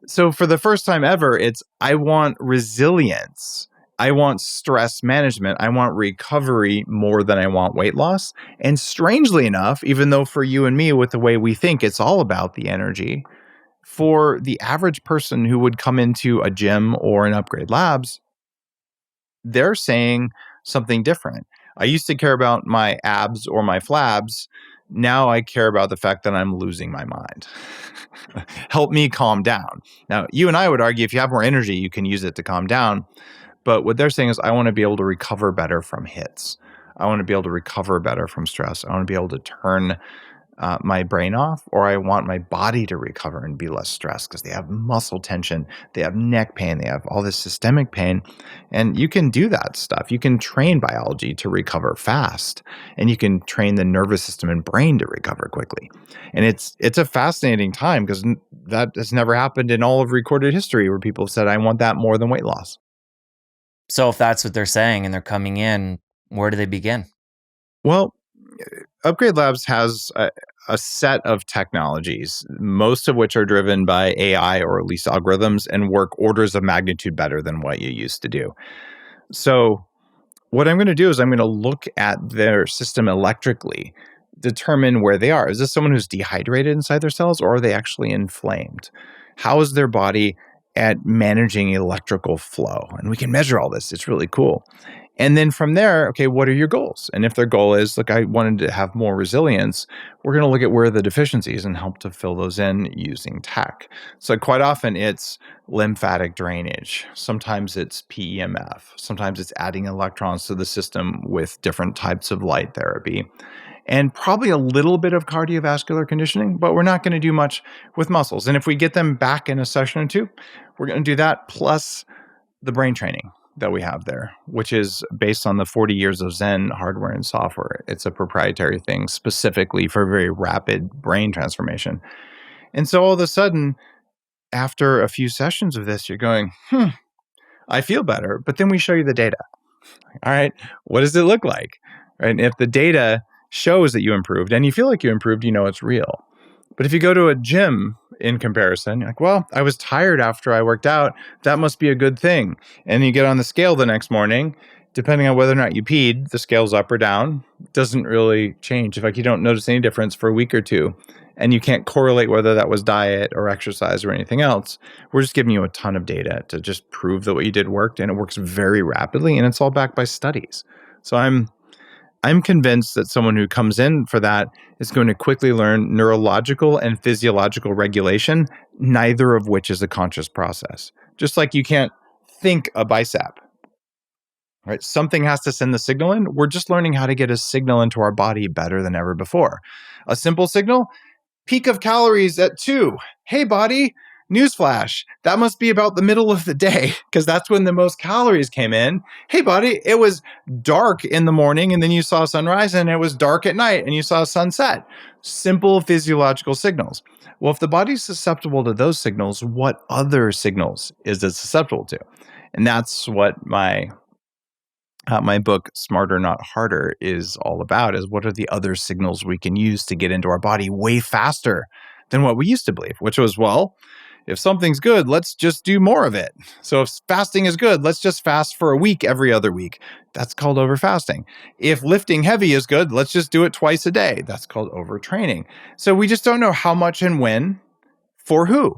So for the first time ever, it's, I want resilience. I want stress management. I want recovery more than I want weight loss. And strangely enough, even though for you and me, with the way we think, it's all about the energy, for the average person who would come into a gym or an Upgrade Labs, they're saying something different. I used to care about my abs or my flabs. Now I care about the fact that I'm losing my mind. Help me calm down. Now, you and I would argue if you have more energy, you can use it to calm down. But what they're saying is, I want to be able to recover better from hits. I want to be able to recover better from stress. I want to be able to turn my brain off, or I want my body to recover and be less stressed because they have muscle tension, they have neck pain, they have all this systemic pain. And you can do that stuff. You can train biology to recover fast, and you can train the nervous system and brain to recover quickly. And it's a fascinating time because that has never happened in all of recorded history where people have said, I want that more than weight loss. So if that's what they're saying and they're coming in, where do they begin? Well, Upgrade Labs has a set of technologies, most of which are driven by AI or at least algorithms and work orders of magnitude better than what you used to do. So, what I'm going to do is I'm going to look at their system electrically, determine where they are. Is this someone who's dehydrated inside their cells, or are they actually inflamed? How is their body at managing electrical flow? And we can measure all this. It's really cool. And then from there, okay, what are your goals? And if their goal is, look, I wanted to have more resilience, we're going to look at where are the deficiencies and help to fill those in using tech. So quite often it's lymphatic drainage. Sometimes it's PEMF. Sometimes it's adding electrons to the system with different types of light therapy. And probably a little bit of cardiovascular conditioning, but we're not going to do much with muscles. And if we get them back in a session or two, we're going to do that plus the brain training that we have there, which is based on the 40 years of Zen hardware and software. It's a proprietary thing specifically for very rapid brain transformation. And so all of a sudden, after a few sessions of this, you're going, I feel better. But then we show you the data. All right, what does it look like? Right? And if the data shows that you improved and you feel like you improved, you know it's real. But if you go to a gym in comparison, you're like, well, I was tired after I worked out. That must be a good thing. And you get on the scale the next morning, depending on whether or not you peed, the scale's up or down. It doesn't really change. In fact, you don't notice any difference for a week or two. And you can't correlate whether that was diet or exercise or anything else. We're just giving you a ton of data to just prove that what you did worked, and it works very rapidly, and it's all backed by studies. So I'm convinced that someone who comes in for that is going to quickly learn neurological and physiological regulation, neither of which is a conscious process. Just like you can't think a bicep, right? Something has to send the signal in. We're just learning how to get a signal into our body better than ever before. A simple signal, peak of calories at 2. Hey, body, newsflash. That must be about the middle of the day because that's when the most calories came in. Hey, body, it was dark in the morning and then you saw sunrise, and it was dark at night and you saw sunset. Simple physiological signals. Well, if the body's susceptible to those signals, what other signals is it susceptible to? And that's what my book, Smarter Not Harder, is all about, is what are the other signals we can use to get into our body way faster than what we used to believe, which was, well, if something's good, let's just do more of it. So if fasting is good, let's just fast for a week every other week. That's called overfasting. If lifting heavy is good, let's just do it twice a day. That's called overtraining. So we just don't know how much and when for who.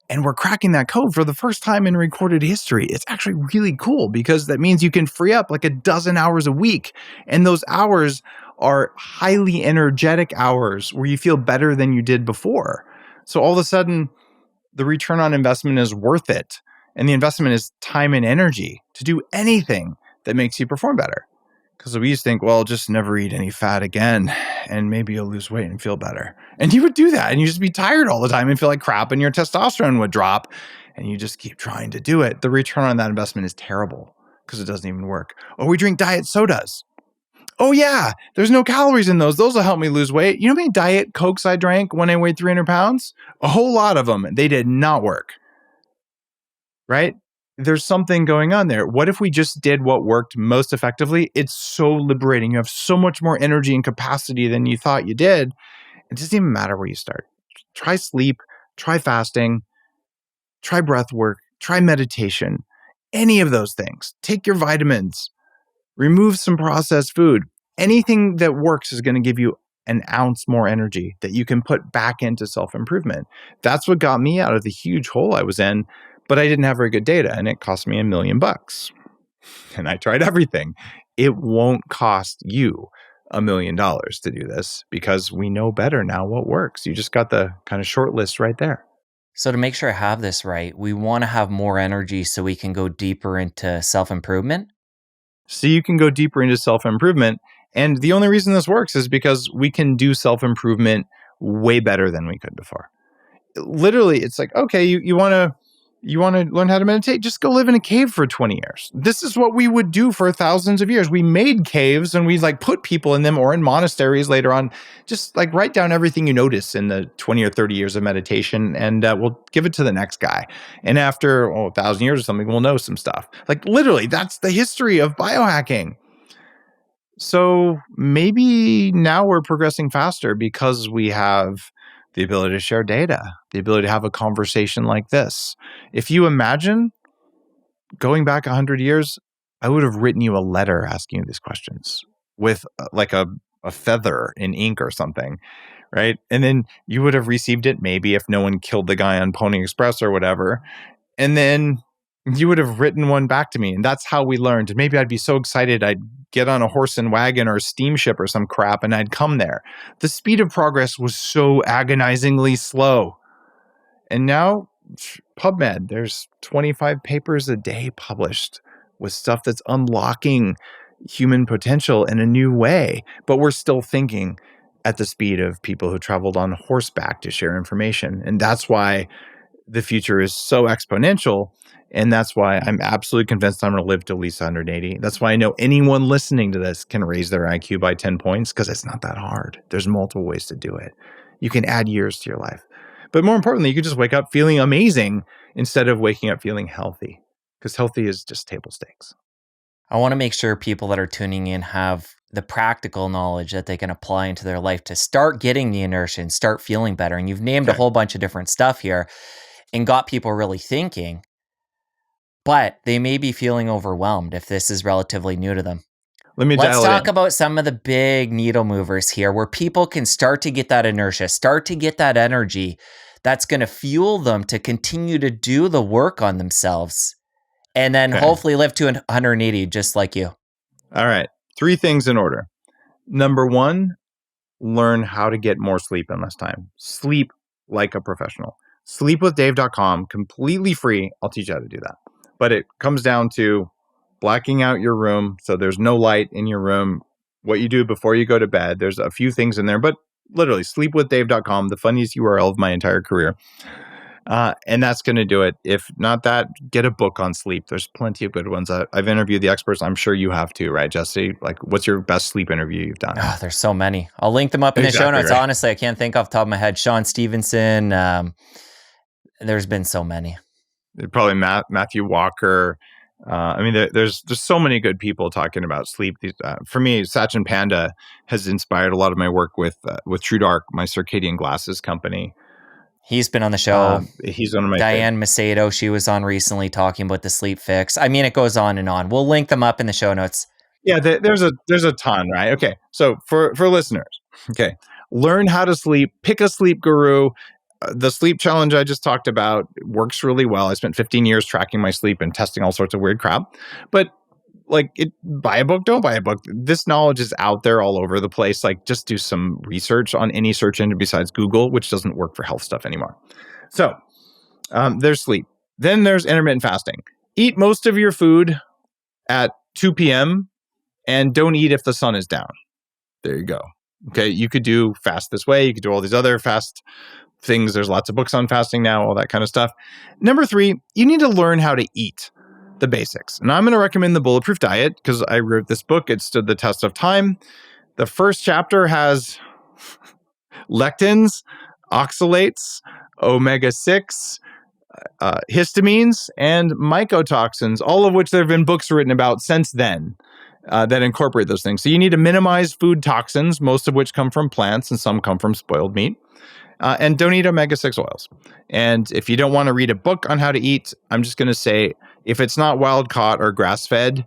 And we're cracking that code for the first time in recorded history. It's actually really cool because that means you can free up like a dozen hours a week. And those hours are highly energetic hours where you feel better than you did before. So all of a sudden, the return on investment is worth it. And the investment is time and energy to do anything that makes you perform better. Because we used to think, well, just never eat any fat again, and maybe you'll lose weight and feel better. And you would do that, and you just be tired all the time and feel like crap, and your testosterone would drop, and you just keep trying to do it. The return on that investment is terrible because it doesn't even work. Or we drink diet sodas. Oh yeah, there's no calories in those. Those will help me lose weight. You know how many Diet Cokes I drank when I weighed 300 pounds? A whole lot of them. They did not work. Right? There's something going on there. What if we just did what worked most effectively? It's so liberating. You have so much more energy and capacity than you thought you did. It doesn't even matter where you start. Try sleep, try fasting, try breath work, try meditation, any of those things. Take your vitamins, remove some processed food. Anything that works is going to give you an ounce more energy that you can put back into self-improvement. That's what got me out of the huge hole I was in, but I didn't have very good data and it cost me $1 million. And I tried everything. It won't cost you $1 million to do this because we know better now what works. You just got the kind of short list right there. So to make sure I have this right, we want to have more energy so we can go deeper into self-improvement. So you can go deeper into self-improvement And the only reason this works is because we can do self-improvement way better than we could before. Literally, it's like, okay, you want to learn how to meditate, just go live in a cave for 20 years. This is what we would do for thousands of years. We made caves and we like put people in them, or in monasteries later on. Just like write down everything you notice in the 20 or 30 years of meditation, and we'll give it to the next guy. And after 1,000 years or something, we'll know some stuff. Like literally, that's the history of biohacking. So maybe now we're progressing faster because we have the ability to share data, the ability to have a conversation like this. If you imagine going back 100 years, I would have written you a letter asking you these questions with like a feather in ink or something, right? And then you would have received it maybe if no one killed the guy on Pony Express or whatever. And then you would have written one back to me. And that's how we learned. And maybe I'd be so excited I'd get on a horse and wagon or a steamship or some crap and I'd come there. The speed of progress was so agonizingly slow. And now, PubMed, there's 25 papers a day published with stuff that's unlocking human potential in a new way. But we're still thinking at the speed of people who traveled on horseback to share information. And that's why the future is so exponential. And that's why I'm absolutely convinced I'm going to live to at least 180. That's why I know anyone listening to this can raise their IQ by 10 points, because it's not that hard. There's multiple ways to do it. You can add years to your life. But more importantly, you could just wake up feeling amazing instead of waking up feeling healthy, because healthy is just table stakes. I want to make sure people that are tuning in have the practical knowledge that they can apply into their life to start getting the inertia and start feeling better. And you've named a whole bunch of different stuff here and got people really thinking, but they may be feeling overwhelmed if this is relatively new to them. Let's talk about some of the big needle movers here where people can start to get that inertia, start to get that energy that's going to fuel them to continue to do the work on themselves and then hopefully live to 180 just like you. All right. 3 things in order. Number 1, learn how to get more sleep in less time. Sleep like a professional. Sleepwithdave.com, completely free. I'll teach you how to do that. But it comes down to blacking out your room so there's no light in your room. What you do before you go to bed. There's a few things in there, but literally sleepwithdave.com, the funniest URL of my entire career. And that's going to do it. If not that, get a book on sleep. There's plenty of good ones. I've interviewed the experts. I'm sure you have too, right, Jesse? Like, what's your best sleep interview you've done? Oh, there's so many. I'll link them up in the show notes. Right. Honestly, I can't think off the top of my head. Sean Stevenson. There's been so many. Probably Matthew Walker. I mean, there's so many good people talking about sleep. For me, Sachin Panda has inspired a lot of my work with True Dark, my circadian glasses company. He's been on the show. He's one of my Diane Macedo, she was on recently talking about the sleep fix. I mean, it goes on and on. We'll link them up in the show notes. Yeah, there's a ton, right? Okay, so for listeners, okay, learn how to sleep. Pick a sleep guru. The sleep challenge I just talked about works really well. I spent 15 years tracking my sleep and testing all sorts of weird crap. But buy a book, don't buy a book. This knowledge is out there all over the place. Like, just do some research on any search engine besides Google, which doesn't work for health stuff anymore. So there's sleep. Then there's intermittent fasting. Eat most of your food at 2 p.m. and don't eat if the sun is down. There you go. Okay, you could do fast this way. You could do all these other fast things. There's lots of books on fasting now, all that kind of stuff. Number 3, you need to learn how to eat. The basics. And I'm going to recommend the Bulletproof Diet because I wrote this book. It stood the test of time. The first chapter has lectins, oxalates, omega-6, histamines, and mycotoxins, all of which there have been books written about since then that incorporate those things. So you need to minimize food toxins, most of which come from plants and some come from spoiled meat. And don't eat omega-6 oils. And if you don't want to read a book on how to eat, I'm just going to say, if it's not wild caught or grass fed,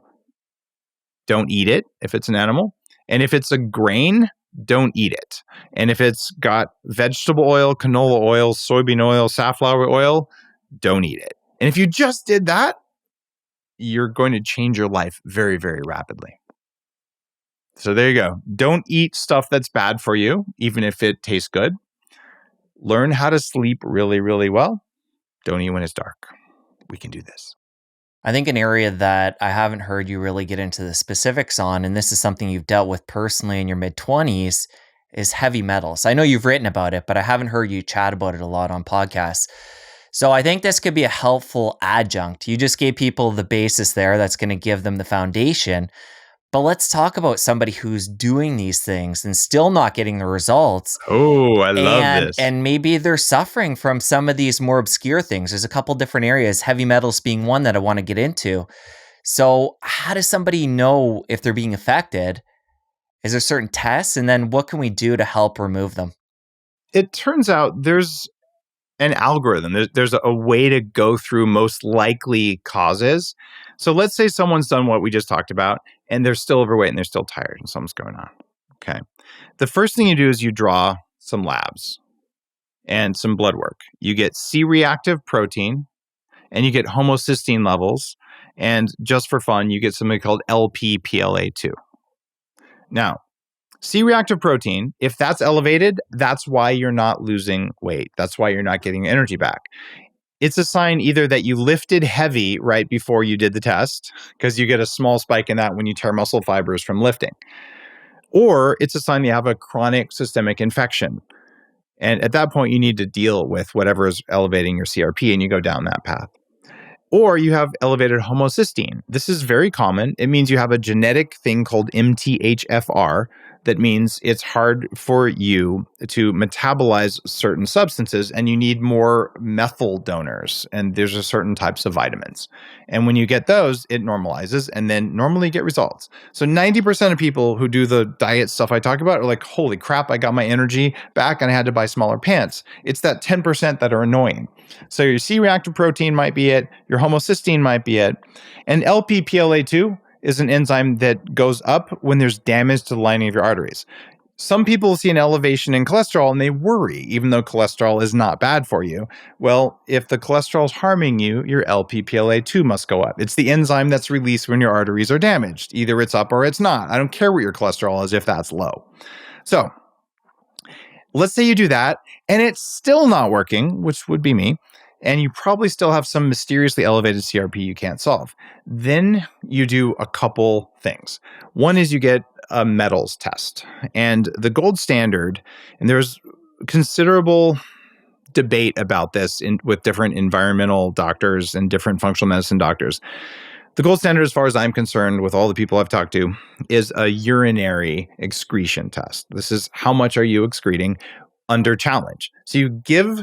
don't eat it if it's an animal. And if it's a grain, don't eat it. And if it's got vegetable oil, canola oil, soybean oil, safflower oil, don't eat it. And if you just did that, you're going to change your life very, very rapidly. So there you go. Don't eat stuff that's bad for you, even if it tastes good. Learn how to sleep really, really well. Don't eat when it's dark. We can do this. I think an area that I haven't heard you really get into the specifics on, and this is something you've dealt with personally in your mid 20s, is heavy metals. I know you've written about it, but I haven't heard you chat about it a lot on podcasts. So I think this could be a helpful adjunct. You just gave people the basis there that's going to give them the foundation. But let's talk about somebody who's doing these things and still not getting the results. Oh, I love And this. and maybe they're suffering from some of these more obscure things. There's a couple different areas, heavy metals being one that I want to get into. So, how does somebody know if they're being affected? Is there certain tests? And then what can we do to help remove them? It turns out there's an algorithm. There's a way to go through most likely causes. So let's say someone's done what we just talked about and they're still overweight and they're still tired and something's going on. Okay. The first thing you do is you draw some labs and some blood work. You get C-reactive protein and you get homocysteine levels. And just for fun, you get something called LPPLA2. Now, C-reactive protein, if that's elevated, that's why you're not losing weight. That's why you're not getting energy back. It's a sign either that you lifted heavy right before you did the test, because you get a small spike in that when you tear muscle fibers from lifting, or it's a sign you have a chronic systemic infection. And at that point, you need to deal with whatever is elevating your CRP and you go down that path. Or you have elevated homocysteine. This is very common. It means you have a genetic thing called MTHFR. That means it's hard for you to metabolize certain substances and you need more methyl donors. And there's a certain types of vitamins. And when you get those, it normalizes and then normally get results. So 90% of people who do the diet stuff I talk about are like, holy crap, I got my energy back and I had to buy smaller pants. It's that 10% that are annoying. So your C-reactive protein might be it, your homocysteine might be it, and LPPLA2 is an enzyme that goes up when there's damage to the lining of your arteries. Some people see an elevation in cholesterol and they worry, even though cholesterol is not bad for you. Well, if the cholesterol is harming you, your LPPLA2 must go up. It's the enzyme that's released when your arteries are damaged. Either it's up or it's not. I don't care what your cholesterol is if that's low. So let's say you do that and it's still not working, which would be me, and you probably still have some mysteriously elevated CRP you can't solve. Then you do a couple things. One is you get a metals test. And the gold standard, and there's considerable debate about this with different environmental doctors and different functional medicine doctors. The gold standard, as far as I'm concerned, with all the people I've talked to, is a urinary excretion test. This is how much are you excreting under challenge. So you give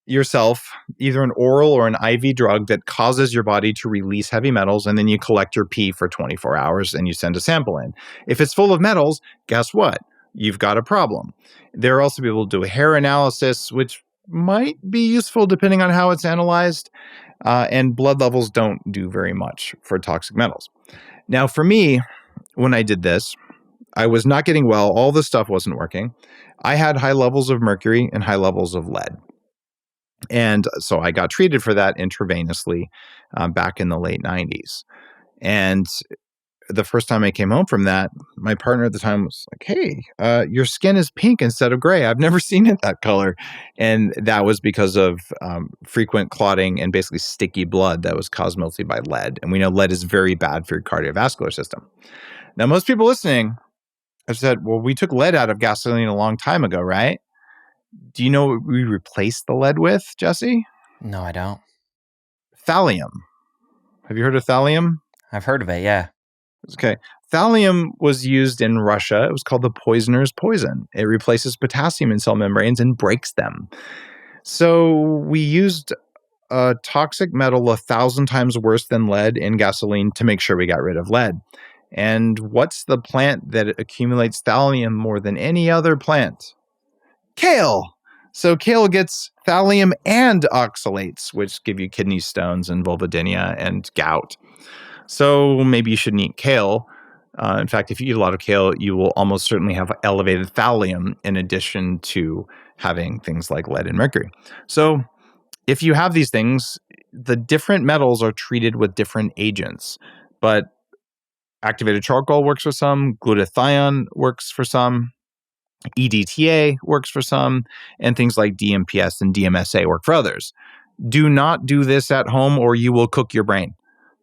yourself either an oral or an IV drug that causes your body to release heavy metals, and then you collect your pee for 24 hours and you send a sample in. If it's full of metals, guess what? You've got a problem. There are also people who do a hair analysis, which might be useful depending on how it's analyzed, and blood levels don't do very much for toxic metals. Now, for me, when I did this, I was not getting well. All this stuff wasn't working. I had high levels of mercury and high levels of lead. And so I got treated for that intravenously back in the late 90s. And the first time I came home from that, my partner at the time was like, hey, your skin is pink instead of gray. I've never seen it that color. And that was because of frequent clotting and basically sticky blood that was caused mostly by lead. And we know lead is very bad for your cardiovascular system. Now, most people listening have said, well, we took lead out of gasoline a long time ago, right? Do you know what we replaced the lead with, Jesse? No, I don't. Thallium. Have you heard of thallium? I've heard of it, yeah. Okay. Thallium was used in Russia. It was called the poisoner's poison. It replaces potassium in cell membranes and breaks them. So we used a toxic metal 1,000 times worse than lead in gasoline to make sure we got rid of lead. And what's the plant that accumulates thallium more than any other plant? Kale. So kale gets thallium and oxalates, which give you kidney stones and vulvodynia and gout. So maybe you shouldn't eat kale. In fact, if you eat a lot of kale, you will almost certainly have elevated thallium in addition to having things like lead and mercury. So if you have these things, the different metals are treated with different agents. But activated charcoal works for some, glutathione works for some, EDTA works for some, and things like DMPS and DMSA work for others. Do not do this at home or you will cook your brain.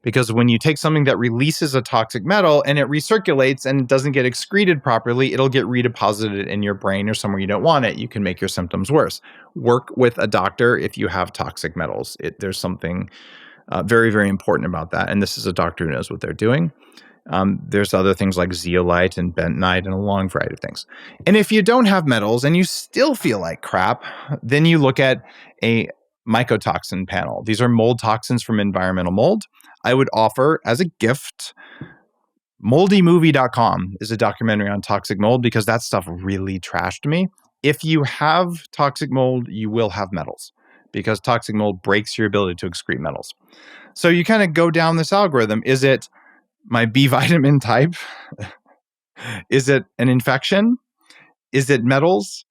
Because when you take something that releases a toxic metal and it recirculates and doesn't get excreted properly, it'll get redeposited in your brain or somewhere you don't want it. You can make your symptoms worse. Work with a doctor if you have toxic metals. There's something very, very important about that. And this is a doctor who knows what they're doing. There's other things like zeolite and bentonite and a long variety of things. And if you don't have metals and you still feel like crap, then you look at a mycotoxin panel. These are mold toxins from environmental mold. I would offer as a gift, moldymovie.com is a documentary on toxic mold because that stuff really trashed me. If you have toxic mold, you will have metals because toxic mold breaks your ability to excrete metals. So you kind of go down this algorithm. Is it my B vitamin type? Is it an infection? Is it metals?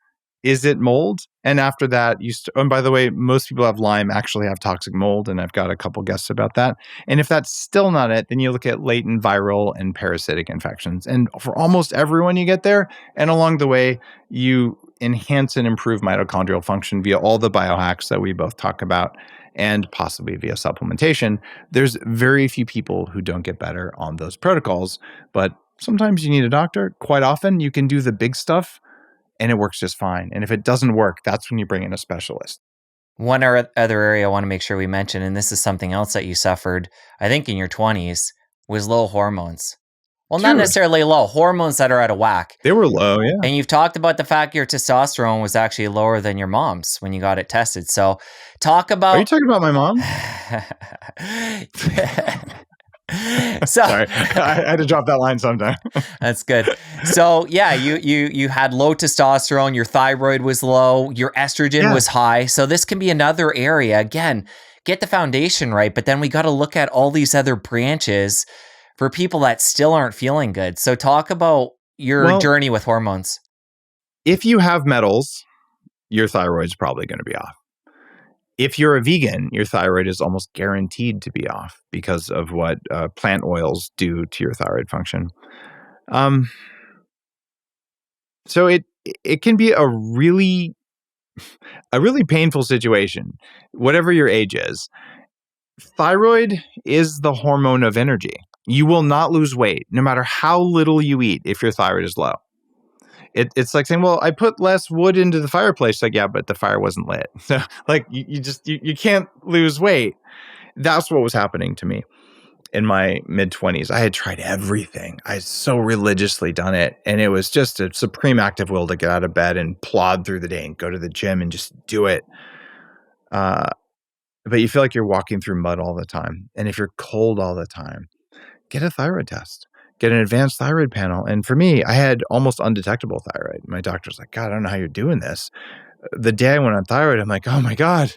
Is it mold? And after that, and by the way, most people who have Lyme actually have toxic mold, and I've got a couple guesses about that. And if that's still not it, then you look at latent viral and parasitic infections. And for almost everyone, you get there. And along the way, you enhance and improve mitochondrial function via all the biohacks that we both talk about, and possibly via supplementation. There's very few people who don't get better on those protocols, but sometimes you need a doctor. Quite often, you can do the big stuff and it works just fine. And if it doesn't work, that's when you bring in a specialist. One other area I want to make sure we mention, and this is something else that you suffered, I think in your 20s, was low hormones. Well, not necessarily low, hormones that are out of whack. They were low, yeah. And you've talked about the fact your testosterone was actually lower than your mom's when you got it tested. So talk about... Are you talking about my mom? So, sorry, I had to drop that line sometime. That's good. So yeah, you had low testosterone, your thyroid was low, your estrogen was high. So this can be another area. Again, get the foundation right, but then we got to look at all these other branches for people that still aren't feeling good. So talk about your journey with hormones. If you have metals, your thyroid's probably going to be off. If you're a vegan, your thyroid is almost guaranteed to be off because of what plant oils do to your thyroid function. So it can be a really painful situation, whatever your age is. Thyroid is the hormone of energy. You will not lose weight no matter how little you eat if your thyroid is low. It's like saying, well, I put less wood into the fireplace. Like, yeah, but the fire wasn't lit. So like you can't lose weight. That's what was happening to me in my mid-20s. I had tried everything. I had so religiously done it. And it was just a supreme act of will to get out of bed and plod through the day and go to the gym and just do it. But you feel like you're walking through mud all the time. And if you're cold all the time, get a thyroid test. Get an advanced thyroid panel. And for me, I had almost undetectable thyroid. My doctor's like, God, I don't know how you're doing this. The day I went on thyroid, I'm like, oh my God,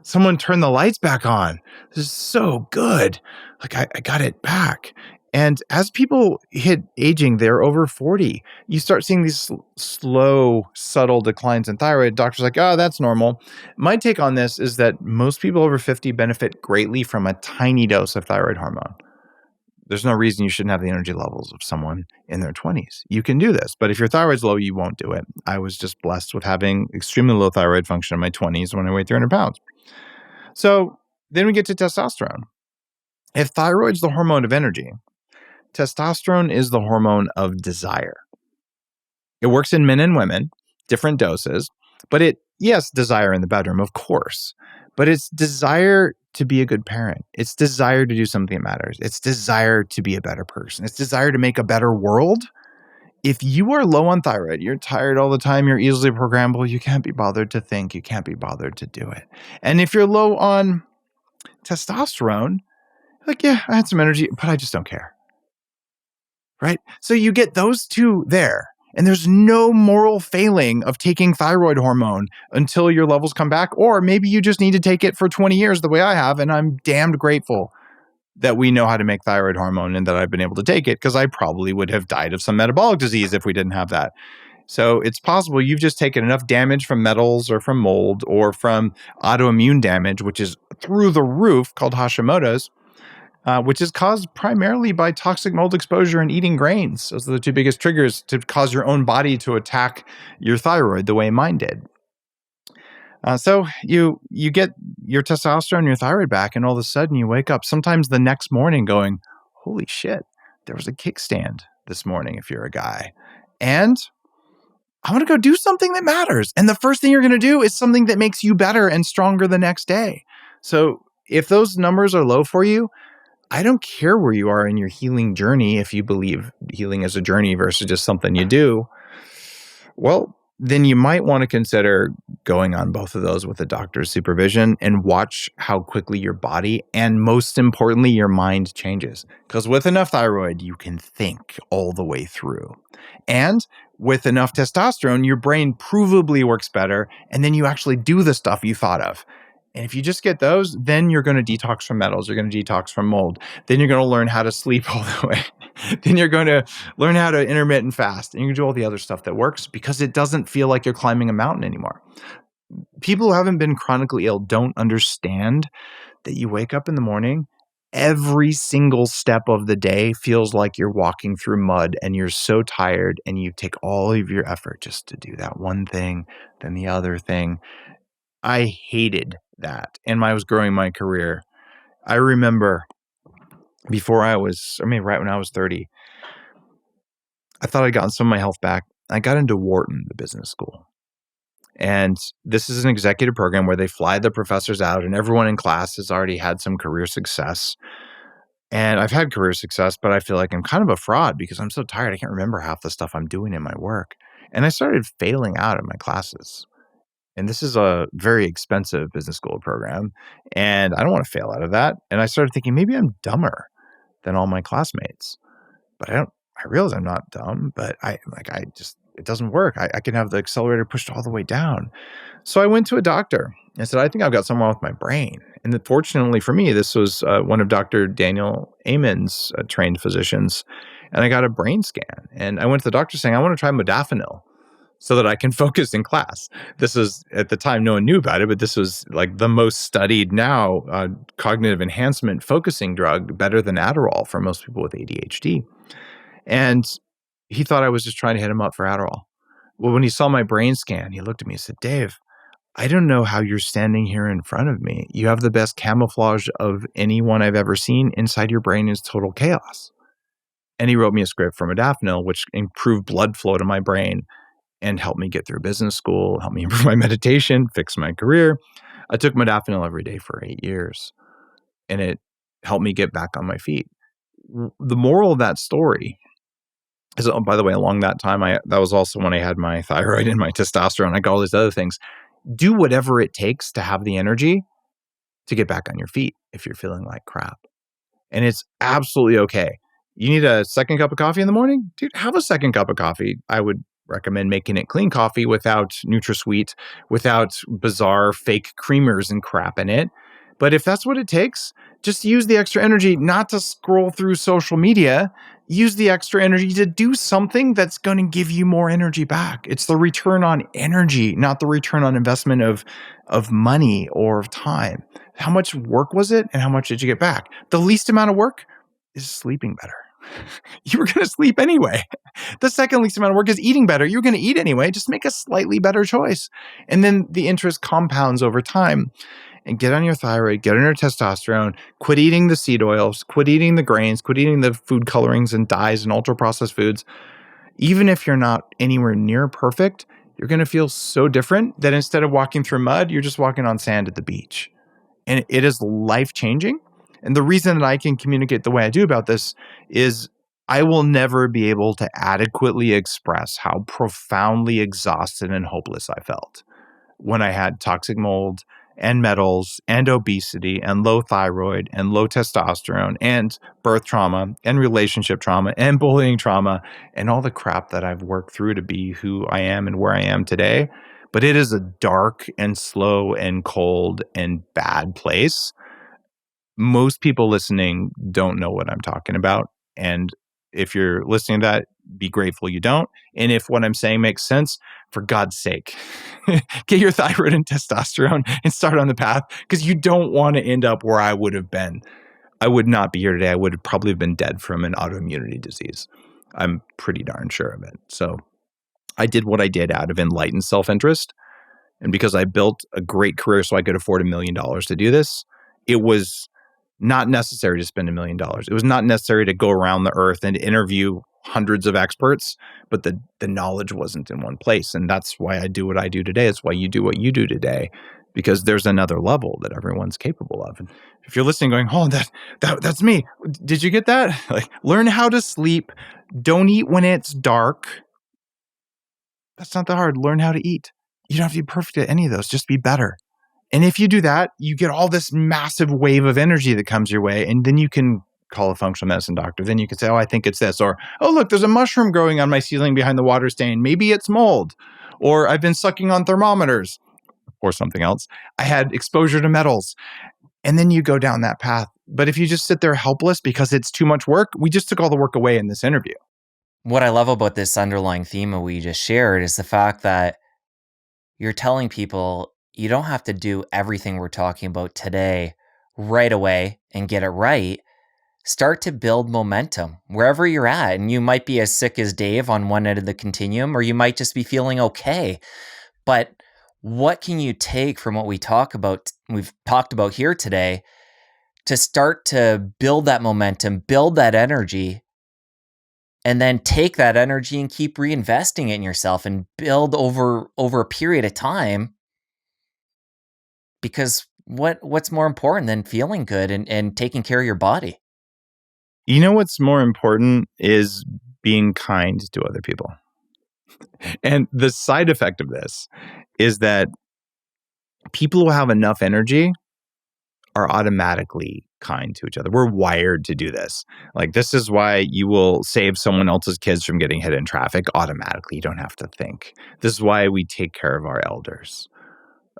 someone turned the lights back on. This is so good. Like I got it back. And as people hit aging, they're over 40, you start seeing these slow, subtle declines in thyroid. Doctors are like, oh, that's normal. My take on this is that most people over 50 benefit greatly from a tiny dose of thyroid hormone. There's no reason you shouldn't have the energy levels of someone in their 20s. You can do this, but if your thyroid's low, you won't do it. I was just blessed with having extremely low thyroid function in my 20s when I weighed 300 pounds. So then we get to testosterone. If thyroid's the hormone of energy, testosterone is the hormone of desire. It works in men and women, different doses, but desire in the bedroom, of course, but it's desire to be a good parent. It's desire to do something that matters. It's desire to be a better person. It's desire to make a better world. If you are low on thyroid, you're tired all the time, you're easily programmable, you can't be bothered to think, you can't be bothered to do it. And if you're low on testosterone, like, yeah, I had some energy, but I just don't care. Right? So you get those two there. And there's no moral failing of taking thyroid hormone until your levels come back. Or maybe you just need to take it for 20 years the way I have. And I'm damned grateful that we know how to make thyroid hormone and that I've been able to take it, because I probably would have died of some metabolic disease if we didn't have that. So it's possible you've just taken enough damage from metals or from mold or from autoimmune damage, which is through the roof, called Hashimoto's, which is caused primarily by toxic mold exposure and eating grains. Those are the two biggest triggers to cause your own body to attack your thyroid the way mine did. So you get your testosterone, your thyroid back, and all of a sudden you wake up sometimes the next morning going, holy shit, there was a kickstand this morning if you're a guy. And I want to go do something that matters. And the first thing you're going to do is something that makes you better and stronger the next day. So if those numbers are low for you, I don't care where you are in your healing journey. If you believe healing is a journey versus just something you do, well, then you might want to consider going on both of those with a doctor's supervision and watch how quickly your body and most importantly, your mind changes. Because with enough thyroid, you can think all the way through. And with enough testosterone, your brain provably works better. And then you actually do the stuff you thought of. And if you just get those, then you're going to detox from metals. You're going to detox from mold. Then you're going to learn how to sleep all the way. Then you're going to learn how to intermittent fast. And you can do all the other stuff that works because it doesn't feel like you're climbing a mountain anymore. People who haven't been chronically ill don't understand that you wake up in the morning, every single step of the day feels like you're walking through mud and you're so tired and you take all of your effort just to do that one thing, then the other thing. I hated that. And when I was growing my career, I remember right when I was 30, I thought I'd gotten some of my health back. I got into Wharton, the business school. And this is an executive program where they fly the professors out and everyone in class has already had some career success. And I've had career success, but I feel like I'm kind of a fraud because I'm so tired. I can't remember half the stuff I'm doing in my work. And I started failing out of my classes. And this is a very expensive business school program. And I don't want to fail out of that. And I started thinking maybe I'm dumber than all my classmates. But I realize I'm not dumb, but it doesn't work. I can have the accelerator pushed all the way down. So I went to a doctor and said, I think I've got something wrong with my brain. And fortunately for me, this was one of Dr. Daniel Amen's trained physicians. And I got a brain scan. And I went to the doctor saying, I want to try modafinil so that I can focus in class. This was, at the time, no one knew about it, but this was like the most studied now cognitive enhancement focusing drug, better than Adderall for most people with ADHD. And he thought I was just trying to hit him up for Adderall. Well, when he saw my brain scan, he looked at me and said, Dave, I don't know how you're standing here in front of me. You have the best camouflage of anyone I've ever seen. Inside your brain is total chaos. And he wrote me a script for modafinil, which improved blood flow to my brain and helped me get through business school, helped me improve my meditation, fix my career. I took modafinil every day for 8 years, and it helped me get back on my feet. The moral of that story is, oh, by the way, along that time, that was also when I had my thyroid and my testosterone. I got all these other things. Do whatever it takes to have the energy to get back on your feet if you're feeling like crap. And it's absolutely okay. You need a second cup of coffee in the morning? Dude, have a second cup of coffee. I would recommend making it clean coffee without NutraSweet, without bizarre fake creamers and crap in it. But if that's what it takes, just use the extra energy not to scroll through social media. Use the extra energy to do something that's going to give you more energy back. It's the return on energy, not the return on investment of money or of time. How much work was it and how much did you get back? The least amount of work is sleeping better. You were going to sleep anyway. The second least amount of work is eating better. You're going to eat anyway. Just make a slightly better choice. And then the interest compounds over time. And get on your thyroid, get on your testosterone, quit eating the seed oils, quit eating the grains, quit eating the food colorings and dyes and ultra processed foods. Even if you're not anywhere near perfect, you're going to feel so different that instead of walking through mud, you're just walking on sand at the beach. And it is life-changing. And the reason that I can communicate the way I do about this is I will never be able to adequately express how profoundly exhausted and hopeless I felt when I had toxic mold and metals and obesity and low thyroid and low testosterone and birth trauma and relationship trauma and bullying trauma and all the crap that I've worked through to be who I am and where I am today. But it is a dark and slow and cold and bad place. Most people listening don't know what I'm talking about. And if you're listening to that, be grateful you don't. And if what I'm saying makes sense, for God's sake, get your thyroid and testosterone and start on the path, because you don't want to end up where I would have been. I would not be here today. I would have probably been dead from an autoimmunity disease. I'm pretty darn sure of it. So I did what I did out of enlightened self-interest. And because I built a great career so I could afford $1 million to do this, it was not necessary to spend $1 million. It was not necessary to go around the earth and interview hundreds of experts, but the knowledge wasn't in one place. And that's why I do what I do today. It's why you do what you do today, because there's another level that everyone's capable of. And if you're listening going, oh, that's me. Did you get that? Like, learn how to sleep. Don't eat when it's dark. That's not that hard. Learn how to eat. You don't have to be perfect at any of those. Just be better. And if you do that, you get all this massive wave of energy that comes your way. And then you can call a functional medicine doctor. Then you can say, oh, I think it's this. Or, oh, look, there's a mushroom growing on my ceiling behind the water stain. Maybe it's mold. Or I've been sucking on thermometers or something else. I had exposure to metals. And then you go down that path. But if you just sit there helpless because it's too much work, we just took all the work away in this interview. What I love about this underlying theme that we just shared is the fact that you're telling people you don't have to do everything we're talking about today right away and get it right. Start to build momentum wherever you're at. And you might be as sick as Dave on one end of the continuum, or you might just be feeling okay. But what can you take from what we've talked about here today to start to build that momentum, build that energy, and then take that energy and keep reinvesting it in yourself and build over a period of time? Because what's more important than feeling good and taking care of your body? You know what's more important is being kind to other people. And the side effect of this is that people who have enough energy are automatically kind to each other. We're wired to do this. Like, this is why you will save someone else's kids from getting hit in traffic automatically. You don't have to think. This is why we take care of our elders.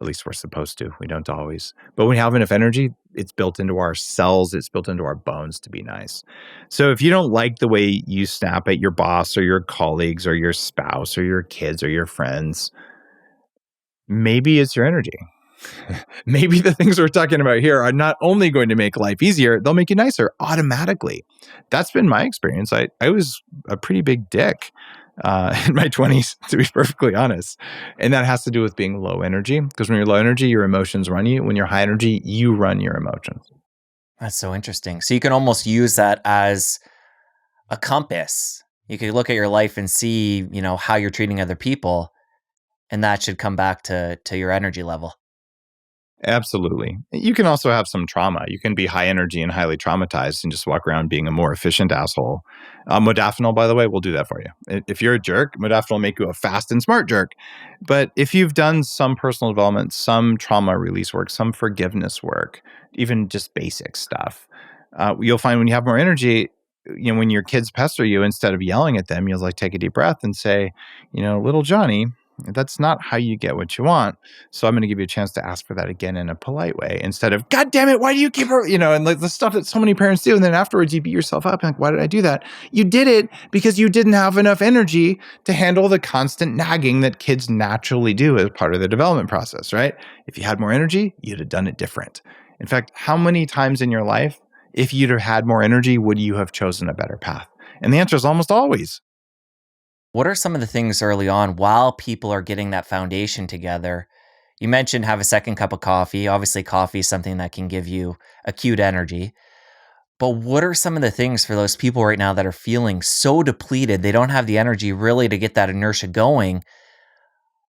At least we're supposed to. We don't always. But when we have enough energy, it's built into our cells. It's built into our bones to be nice. So if you don't like the way you snap at your boss or your colleagues or your spouse or your kids or your friends, maybe it's your energy. Maybe the things we're talking about here are not only going to make life easier, they'll make you nicer automatically. That's been my experience. I was a pretty big dick in my 20s, to be perfectly honest. And that has to do with being low energy, because when you're low energy, your emotions run you. When you're high energy, you run your emotions. That's so interesting. So you can almost use that as a compass. You could look at your life and see, how you're treating other people, and that should come back to your energy level. Absolutely. You can also have some trauma. You can be high energy and highly traumatized and just walk around being a more efficient asshole. Modafinil, by the way, will do that for you. If you're a jerk, modafinil will make you a fast and smart jerk. But if you've done some personal development, some trauma release work, some forgiveness work, even just basic stuff, you'll find when you have more energy, when your kids pester you, instead of yelling at them, you'll like take a deep breath and say, little Johnny, that's not how you get what you want. So I'm going to give you a chance to ask for that again in a polite way, instead of, God damn it, why do you keep her, and like the stuff that so many parents do. And then afterwards you beat yourself up. Like, why did I do that? You did it because you didn't have enough energy to handle the constant nagging that kids naturally do as part of the development process, right? If you had more energy, you'd have done it different. In fact, how many times in your life, if you'd have had more energy, would you have chosen a better path? And the answer is almost always. What are some of the things early on while people are getting that foundation together? You mentioned have a second cup of coffee. Obviously, coffee is something that can give you acute energy. But what are some of the things for those people right now that are feeling so depleted, they don't have the energy really to get that inertia going?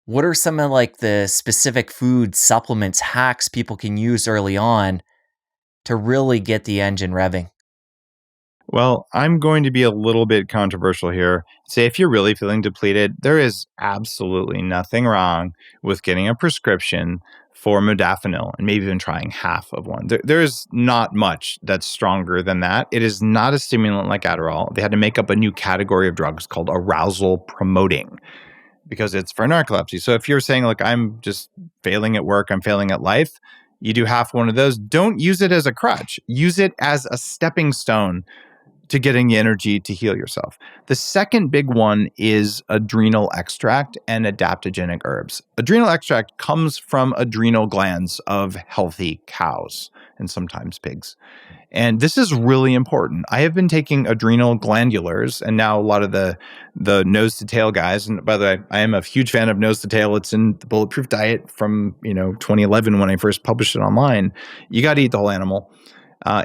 What are some of like the specific food supplements, hacks people can use early on to really get the engine revving? Well, I'm going to be a little bit controversial here. Say, if you're really feeling depleted, there is absolutely nothing wrong with getting a prescription for modafinil and maybe even trying half of one. There is not much that's stronger than that. It is not a stimulant like Adderall. They had to make up a new category of drugs called arousal promoting, because it's for narcolepsy. So if you're saying, look, I'm just failing at work, I'm failing at life, you do half one of those. Don't use it as a crutch. Use it as a stepping stone to getting the energy to heal yourself. The second big one is adrenal extract and adaptogenic herbs. Adrenal extract comes from adrenal glands of healthy cows and sometimes pigs. And this is really important. I have been taking adrenal glandulars, and now a lot of the nose to tail guys. And by the way, I am a huge fan of nose to tail. It's in the Bulletproof Diet from 2011 when I first published it online. You got to eat the whole animal,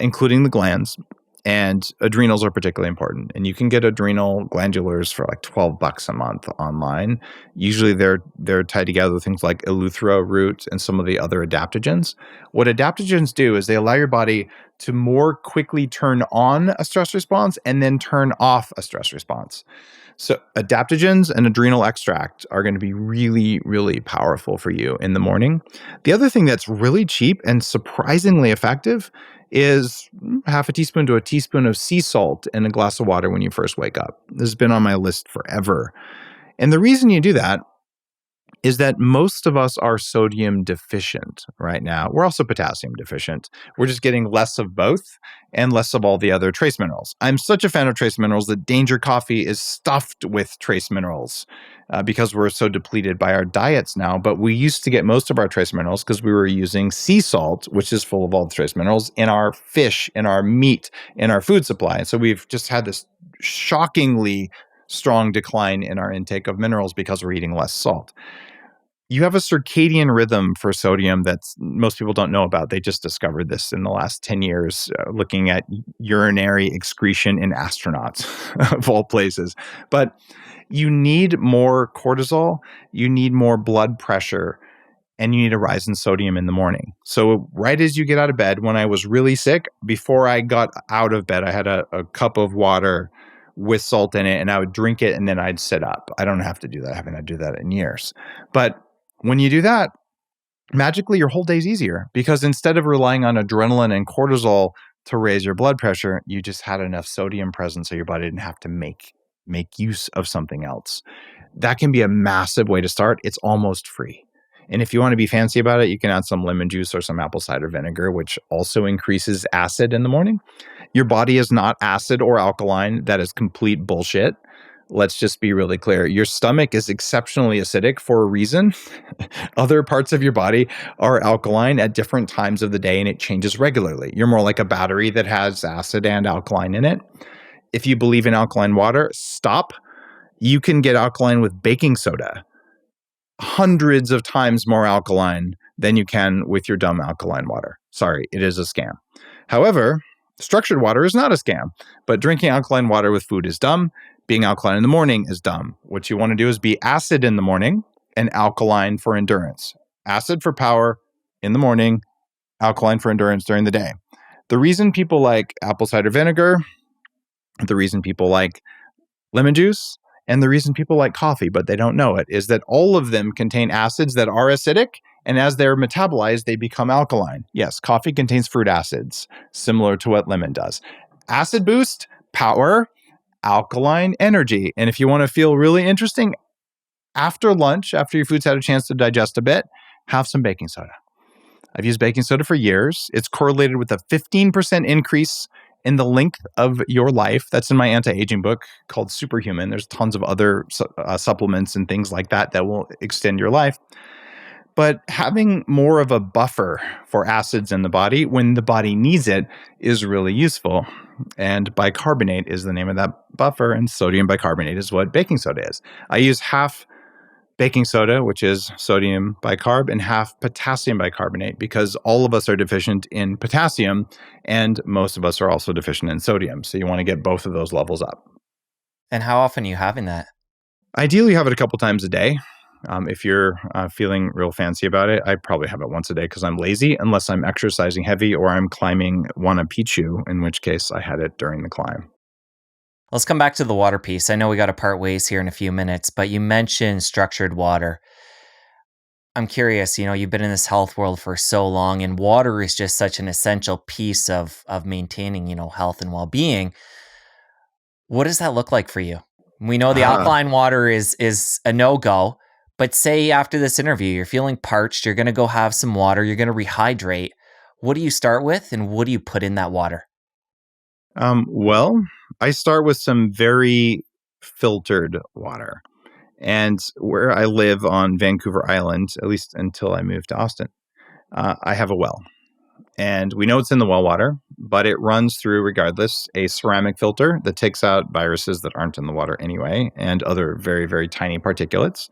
including the glands. And adrenals are particularly important. And you can get adrenal glandulars for like $12 a month online. Usually they're tied together with things like eleuthero root and some of the other adaptogens. What adaptogens do is they allow your body to more quickly turn on a stress response and then turn off a stress response. So adaptogens and adrenal extract are going to be really, really powerful for you in the morning. The other thing that's really cheap and surprisingly effective is half a teaspoon to a teaspoon of sea salt in a glass of water when you first wake up. This has been on my list forever. And the reason you do that is that most of us are sodium deficient right now. We're also potassium deficient. We're just getting less of both and less of all the other trace minerals. I'm such a fan of trace minerals that Danger Coffee is stuffed with trace minerals because we're so depleted by our diets now. But we used to get most of our trace minerals because we were using sea salt, which is full of all the trace minerals, in our fish, in our meat, in our food supply. And so we've just had this shockingly strong decline in our intake of minerals because we're eating less salt. You have a circadian rhythm for sodium that most people don't know about. They just discovered this in the last 10 years, looking at urinary excretion in astronauts, of all places. But you need more cortisol, you need more blood pressure, and you need a rise in sodium in the morning. So right as you get out of bed, when I was really sick, before I got out of bed, I had a cup of water with salt in it, and I would drink it, and then I'd sit up. I don't have to do that. I haven't had to do that in years. But when you do that, magically your whole day's easier because instead of relying on adrenaline and cortisol to raise your blood pressure, you just had enough sodium present so your body didn't have to make use of something else. That can be a massive way to start. It's almost free. And if you want to be fancy about it, you can add some lemon juice or some apple cider vinegar, which also increases acid in the morning. Your body is not acid or alkaline. That is complete bullshit. Let's just be really clear. Your stomach is exceptionally acidic for a reason. Other parts of your body are alkaline at different times of the day, and it changes regularly. You're more like a battery that has acid and alkaline in it. If you believe in alkaline water, stop. You can get alkaline with baking soda. Hundreds of times more alkaline than you can with your dumb alkaline water. Sorry, it is a scam. However, structured water is not a scam, but drinking alkaline water with food is dumb. Being alkaline in the morning is dumb. What you want to do is be acid in the morning and alkaline for endurance. Acid for power in the morning, alkaline for endurance during the day. The reason people like apple cider vinegar, the reason people like lemon juice, and the reason people like coffee, but they don't know it, is that all of them contain acids that are acidic, and as they're metabolized, they become alkaline. Yes, coffee contains fruit acids, similar to what lemon does. Acid boost, power, alkaline energy. And if you want to feel really interesting, after lunch, after your food's had a chance to digest a bit, have some baking soda. I've used baking soda for years. It's correlated with a 15% increase in the length of your life. That's in my anti-aging book called Superhuman. There's tons of other supplements and things like that that will extend your life. But having more of a buffer for acids in the body when the body needs it is really useful. And bicarbonate is the name of that buffer, and sodium bicarbonate is what baking soda is. I use half baking soda, which is sodium bicarb, and half potassium bicarbonate because all of us are deficient in potassium, and most of us are also deficient in sodium. So you want to get both of those levels up. And how often are you having that? Ideally, have it a couple times a day. If you're feeling real fancy about it, I probably have it once a day because I'm lazy, unless I'm exercising heavy or I'm climbing Wana Picchu, in which case I had it during the climb. Let's come back to the water piece. I know we got to part ways here in a few minutes, but you mentioned structured water. I'm curious, you've been in this health world for so long, and water is just such an essential piece of maintaining, health and well-being. What does that look like for you? We know the alkaline water is a no-go. But say after this interview, you're feeling parched, you're going to go have some water, you're going to rehydrate. What do you start with and what do you put in that water? Well, I start with some very filtered water. And where I live on Vancouver Island, at least until I moved to Austin, I have a well. And we know it's in the well water, but it runs through, regardless, a ceramic filter that takes out viruses that aren't in the water anyway and other very, very tiny particulates.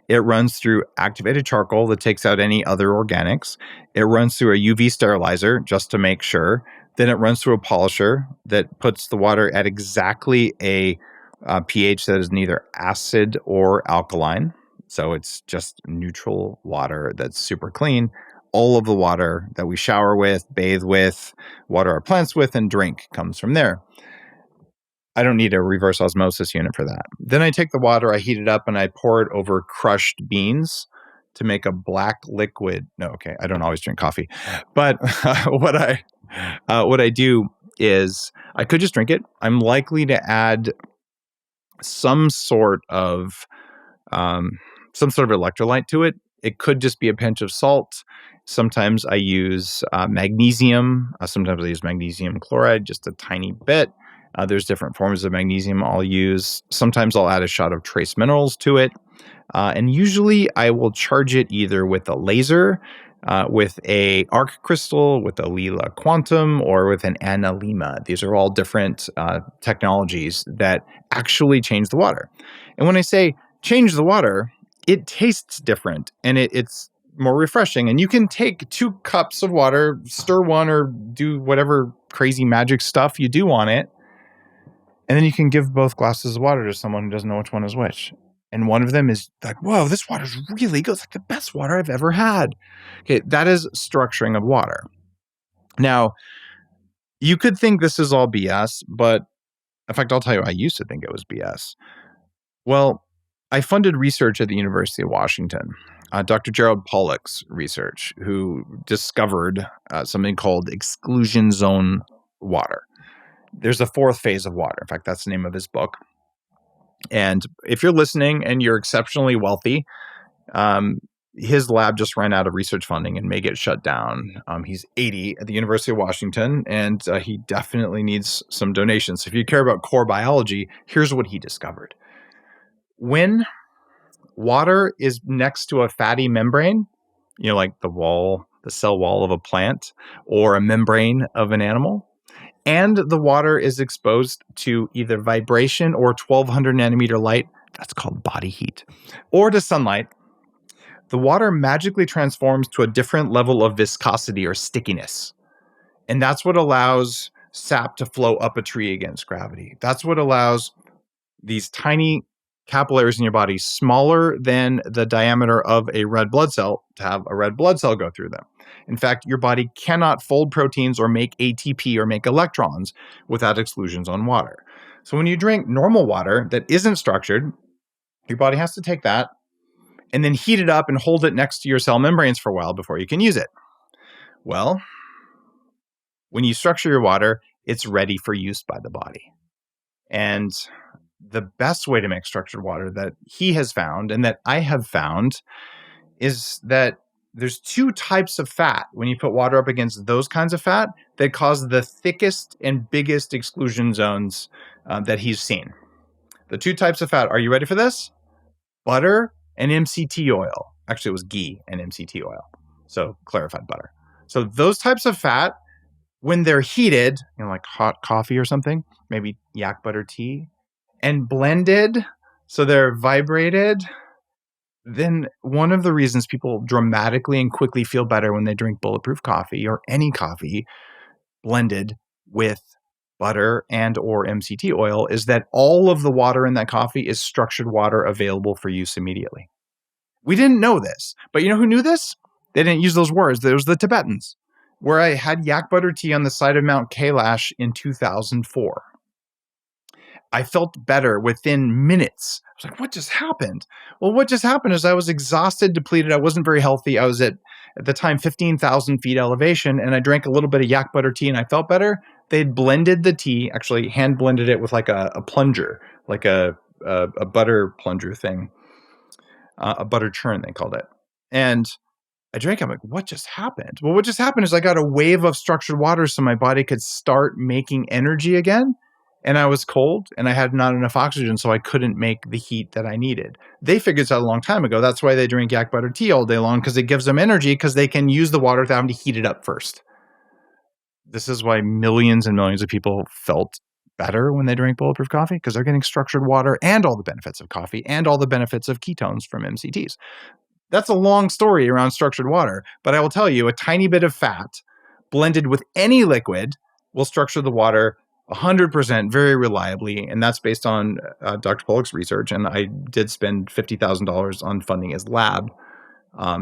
It runs through activated charcoal that takes out any other organics. It runs through a UV sterilizer just to make sure. Then it runs through a polisher that puts the water at exactly a pH that is neither acid or alkaline. So it's just neutral water that's super clean. All of the water that we shower with, bathe with, water our plants with, and drink comes from there. I don't need a reverse osmosis unit for that. Then I take the water, I heat it up, and I pour it over crushed beans to make a black liquid. No, okay, I don't always drink coffee, but what I do is I could just drink it. I'm likely to add some sort of electrolyte to it. It could just be a pinch of salt. Sometimes I use magnesium. Sometimes I use magnesium chloride, just a tiny bit. There's different forms of magnesium I'll use. Sometimes I'll add a shot of trace minerals to it. And usually I will charge it either with a laser, with a arc crystal, with a Lila quantum, or with an analema. These are all different technologies that actually change the water. And when I say change the water, it tastes different and it's more refreshing. And you can take 2 cups of water, stir one, or do whatever crazy magic stuff you do on it. And then you can give both glasses of water to someone who doesn't know which one is which. And one of them is like, whoa, this water's really good. It's like the best water I've ever had. Okay, that is structuring of water. Now, you could think this is all BS, but in fact, I'll tell you, I used to think it was BS. Well, I funded research at the University of Washington. Dr. Gerald Pollack's research, who discovered something called exclusion zone water. There's a 4th phase of water. In fact, that's the name of his book. And if you're listening and you're exceptionally wealthy, his lab just ran out of research funding and may get shut down. He's 80 at the University of Washington, and he definitely needs some donations. If you care about core biology, here's what he discovered. When water is next to a fatty membrane, like the cell wall of a plant or a membrane of an animal, and the water is exposed to either vibration or 1200 nanometer light, that's called body heat, or to sunlight, the water magically transforms to a different level of viscosity or stickiness. And that's what allows sap to flow up a tree against gravity. That's what allows these tiny capillaries in your body, smaller than the diameter of a red blood cell, to have a red blood cell go through them. In fact, your body cannot fold proteins or make ATP or make electrons without exclusion zone water. So when you drink normal water that isn't structured, your body has to take that and then heat it up and hold it next to your cell membranes for a while before you can use it. Well, when you structure your water, it's ready for use by the body. And the best way to make structured water that he has found and that I have found is that there's 2 types of fat when you put water up against those kinds of fat that cause the thickest and biggest exclusion zones that he's seen. The 2 types of fat, are you ready for this? Butter and MCT oil. Actually, it was ghee and MCT oil. So clarified butter. So those types of fat, when they're heated, like hot coffee or something, maybe yak butter tea, and blended, so they're vibrated, then one of the reasons people dramatically and quickly feel better when they drink Bulletproof coffee or any coffee blended with butter and or MCT oil is that all of the water in that coffee is structured water available for use immediately. We didn't know this, but you know who knew this? They didn't use those words. There was the Tibetans, where I had yak butter tea on the side of Mount Kailash in 2004. I felt better within minutes. I was like, what just happened? Well, what just happened is I was exhausted, depleted. I wasn't very healthy. I was at the time, 15,000 feet elevation, and I drank a little bit of yak butter tea and I felt better. They'd blended the tea, actually hand blended it with like a plunger, like a butter plunger thing, a butter churn, they called it. And I drank it. I'm like, what just happened? Well, what just happened is I got a wave of structured water so my body could start making energy again. and I was cold and I had not enough oxygen, so I couldn't make the heat that I needed. They figured this out a long time ago. That's why they drink yak butter tea all day long, because it gives them energy, because they can use the water without having to heat it up first. This is why millions and millions of people felt better when they drank Bulletproof coffee, because they're getting structured water and all the benefits of coffee and all the benefits of ketones from MCTs. That's a long story around structured water, but I will tell you, a tiny bit of fat blended with any liquid will structure the water 100% very reliably, and that's based on Dr. Pollock's research. And I did spend $50,000 on funding his lab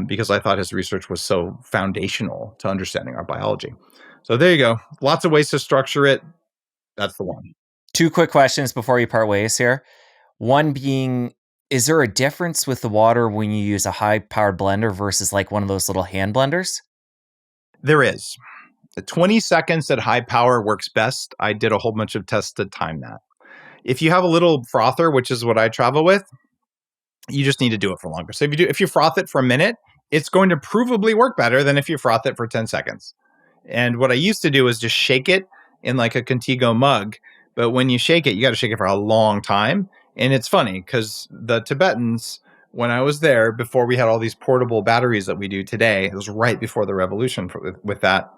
because I thought his research was so foundational to understanding our biology. So there you go. Lots of ways to structure it. That's the one. 2 quick questions before you part ways here. One being, is there a difference with the water when you use a high-powered blender versus like one of those little hand blenders? There is. The 20 seconds at high power works best. I did a whole bunch of tests to time that. If you have a little frother, which is what I travel with, you just need to do it for longer. So if you froth it for a minute, it's going to provably work better than if you froth it for 10 seconds. And what I used to do is just shake it in like a Contigo mug. But when you shake it, you got to shake it for a long time. And it's funny because the Tibetans, when I was there, before we had all these portable batteries that we do today, it was right before the revolution with that.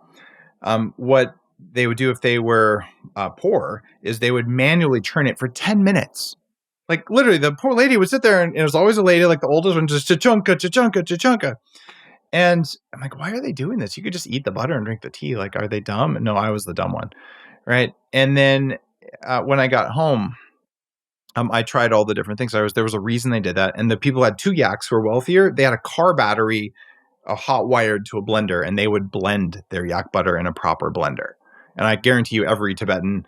What they would do if they were poor is they would manually churn it for 10 minutes. Like literally, the poor lady would sit there, and it was always a lady, like the oldest one, just cha-chunka, cha-chunka, cha-chunka. And I'm like, why are they doing this? You could just eat the butter and drink the tea. Like, are they dumb? No, I was the dumb one, right? And then when I got home, I tried all the different things. There was a reason they did that. And the people who had 2 yaks who were wealthier, they had a car battery hot wired to a blender, and they would blend their yak butter in a proper blender. And I guarantee you every Tibetan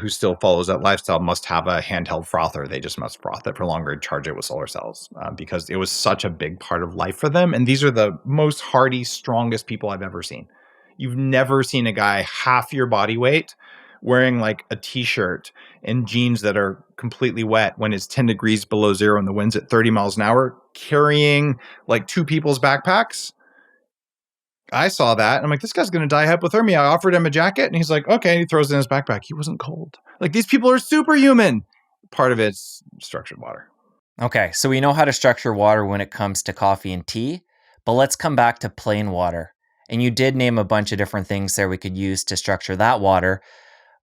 who still follows that lifestyle must have a handheld frother. They just must froth it for longer and charge it with solar cells because it was such a big part of life for them. And these are the most hardy, strongest people I've ever seen. You've never seen a guy half your body weight wearing like a t-shirt and jeans that are completely wet when it's 10 degrees below zero and the wind's at 30 miles an hour, carrying like 2 people's backpacks. I saw that and I'm like, this guy's going to die hypothermia. I offered him a jacket and he's like, okay. And he throws it in his backpack. He wasn't cold. Like, these people are superhuman. Part of it's structured water. Okay, so we know how to structure water when it comes to coffee and tea, but let's come back to plain water. And you did name a bunch of different things there we could use to structure that water.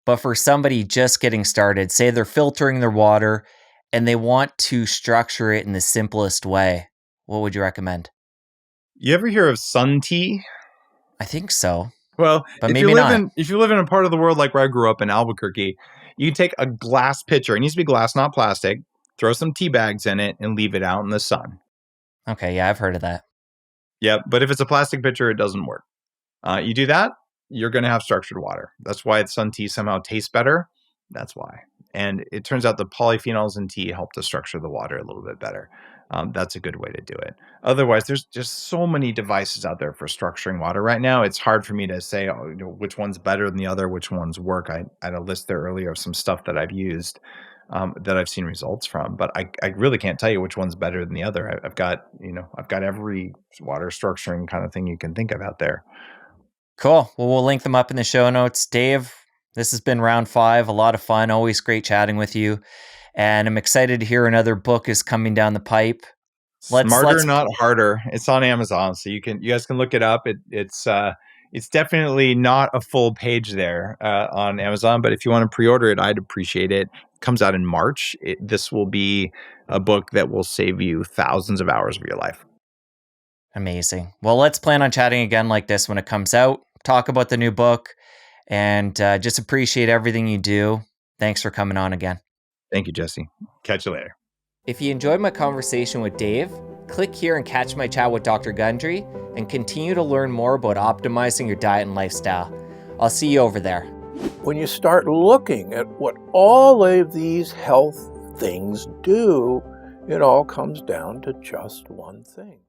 But for somebody just getting started, say they're filtering their water and they want to structure it in the simplest way, what would you recommend? You ever hear of sun tea? I think so. Well, but if maybe you live not. if you live in a part of the world like where I grew up in Albuquerque, you can take a glass pitcher. It needs to be glass, not plastic. Throw some tea bags in it and leave it out in the sun. Okay, yeah, I've heard of that. Yep, but if it's a plastic pitcher, it doesn't work. You do that, you're going to have structured water. That's why sun tea somehow tastes better. That's why. And it turns out the polyphenols in tea help to structure the water a little bit better. That's a good way to do it. Otherwise, there's just so many devices out there for structuring water right now. It's hard for me to say which one's better than the other, which ones work. I had a list there earlier of some stuff that I've used that I've seen results from, but I really can't tell you which one's better than the other. I've got every water structuring kind of thing you can think of out there. Cool. Well, we'll link them up in the show notes. Dave, this has been round 5. A lot of fun. Always great chatting with you. And I'm excited to hear another book is coming down the pipe. Smarter, Not Harder. It's on Amazon, so you guys can look it up. It's definitely not a full page there on Amazon, but if you want to pre-order it, I'd appreciate it. It comes out in March. This will be a book that will save you thousands of hours of your life. Amazing. Well, let's plan on chatting again like this when it comes out. Talk about the new book and just appreciate everything you do. Thanks for coming on again. Thank you, Jesse. Catch you later. If you enjoyed my conversation with Dave, click here and catch my chat with Dr. Gundry and continue to learn more about optimizing your diet and lifestyle. I'll see you over there. When you start looking at what all of these health things do, it all comes down to just one thing.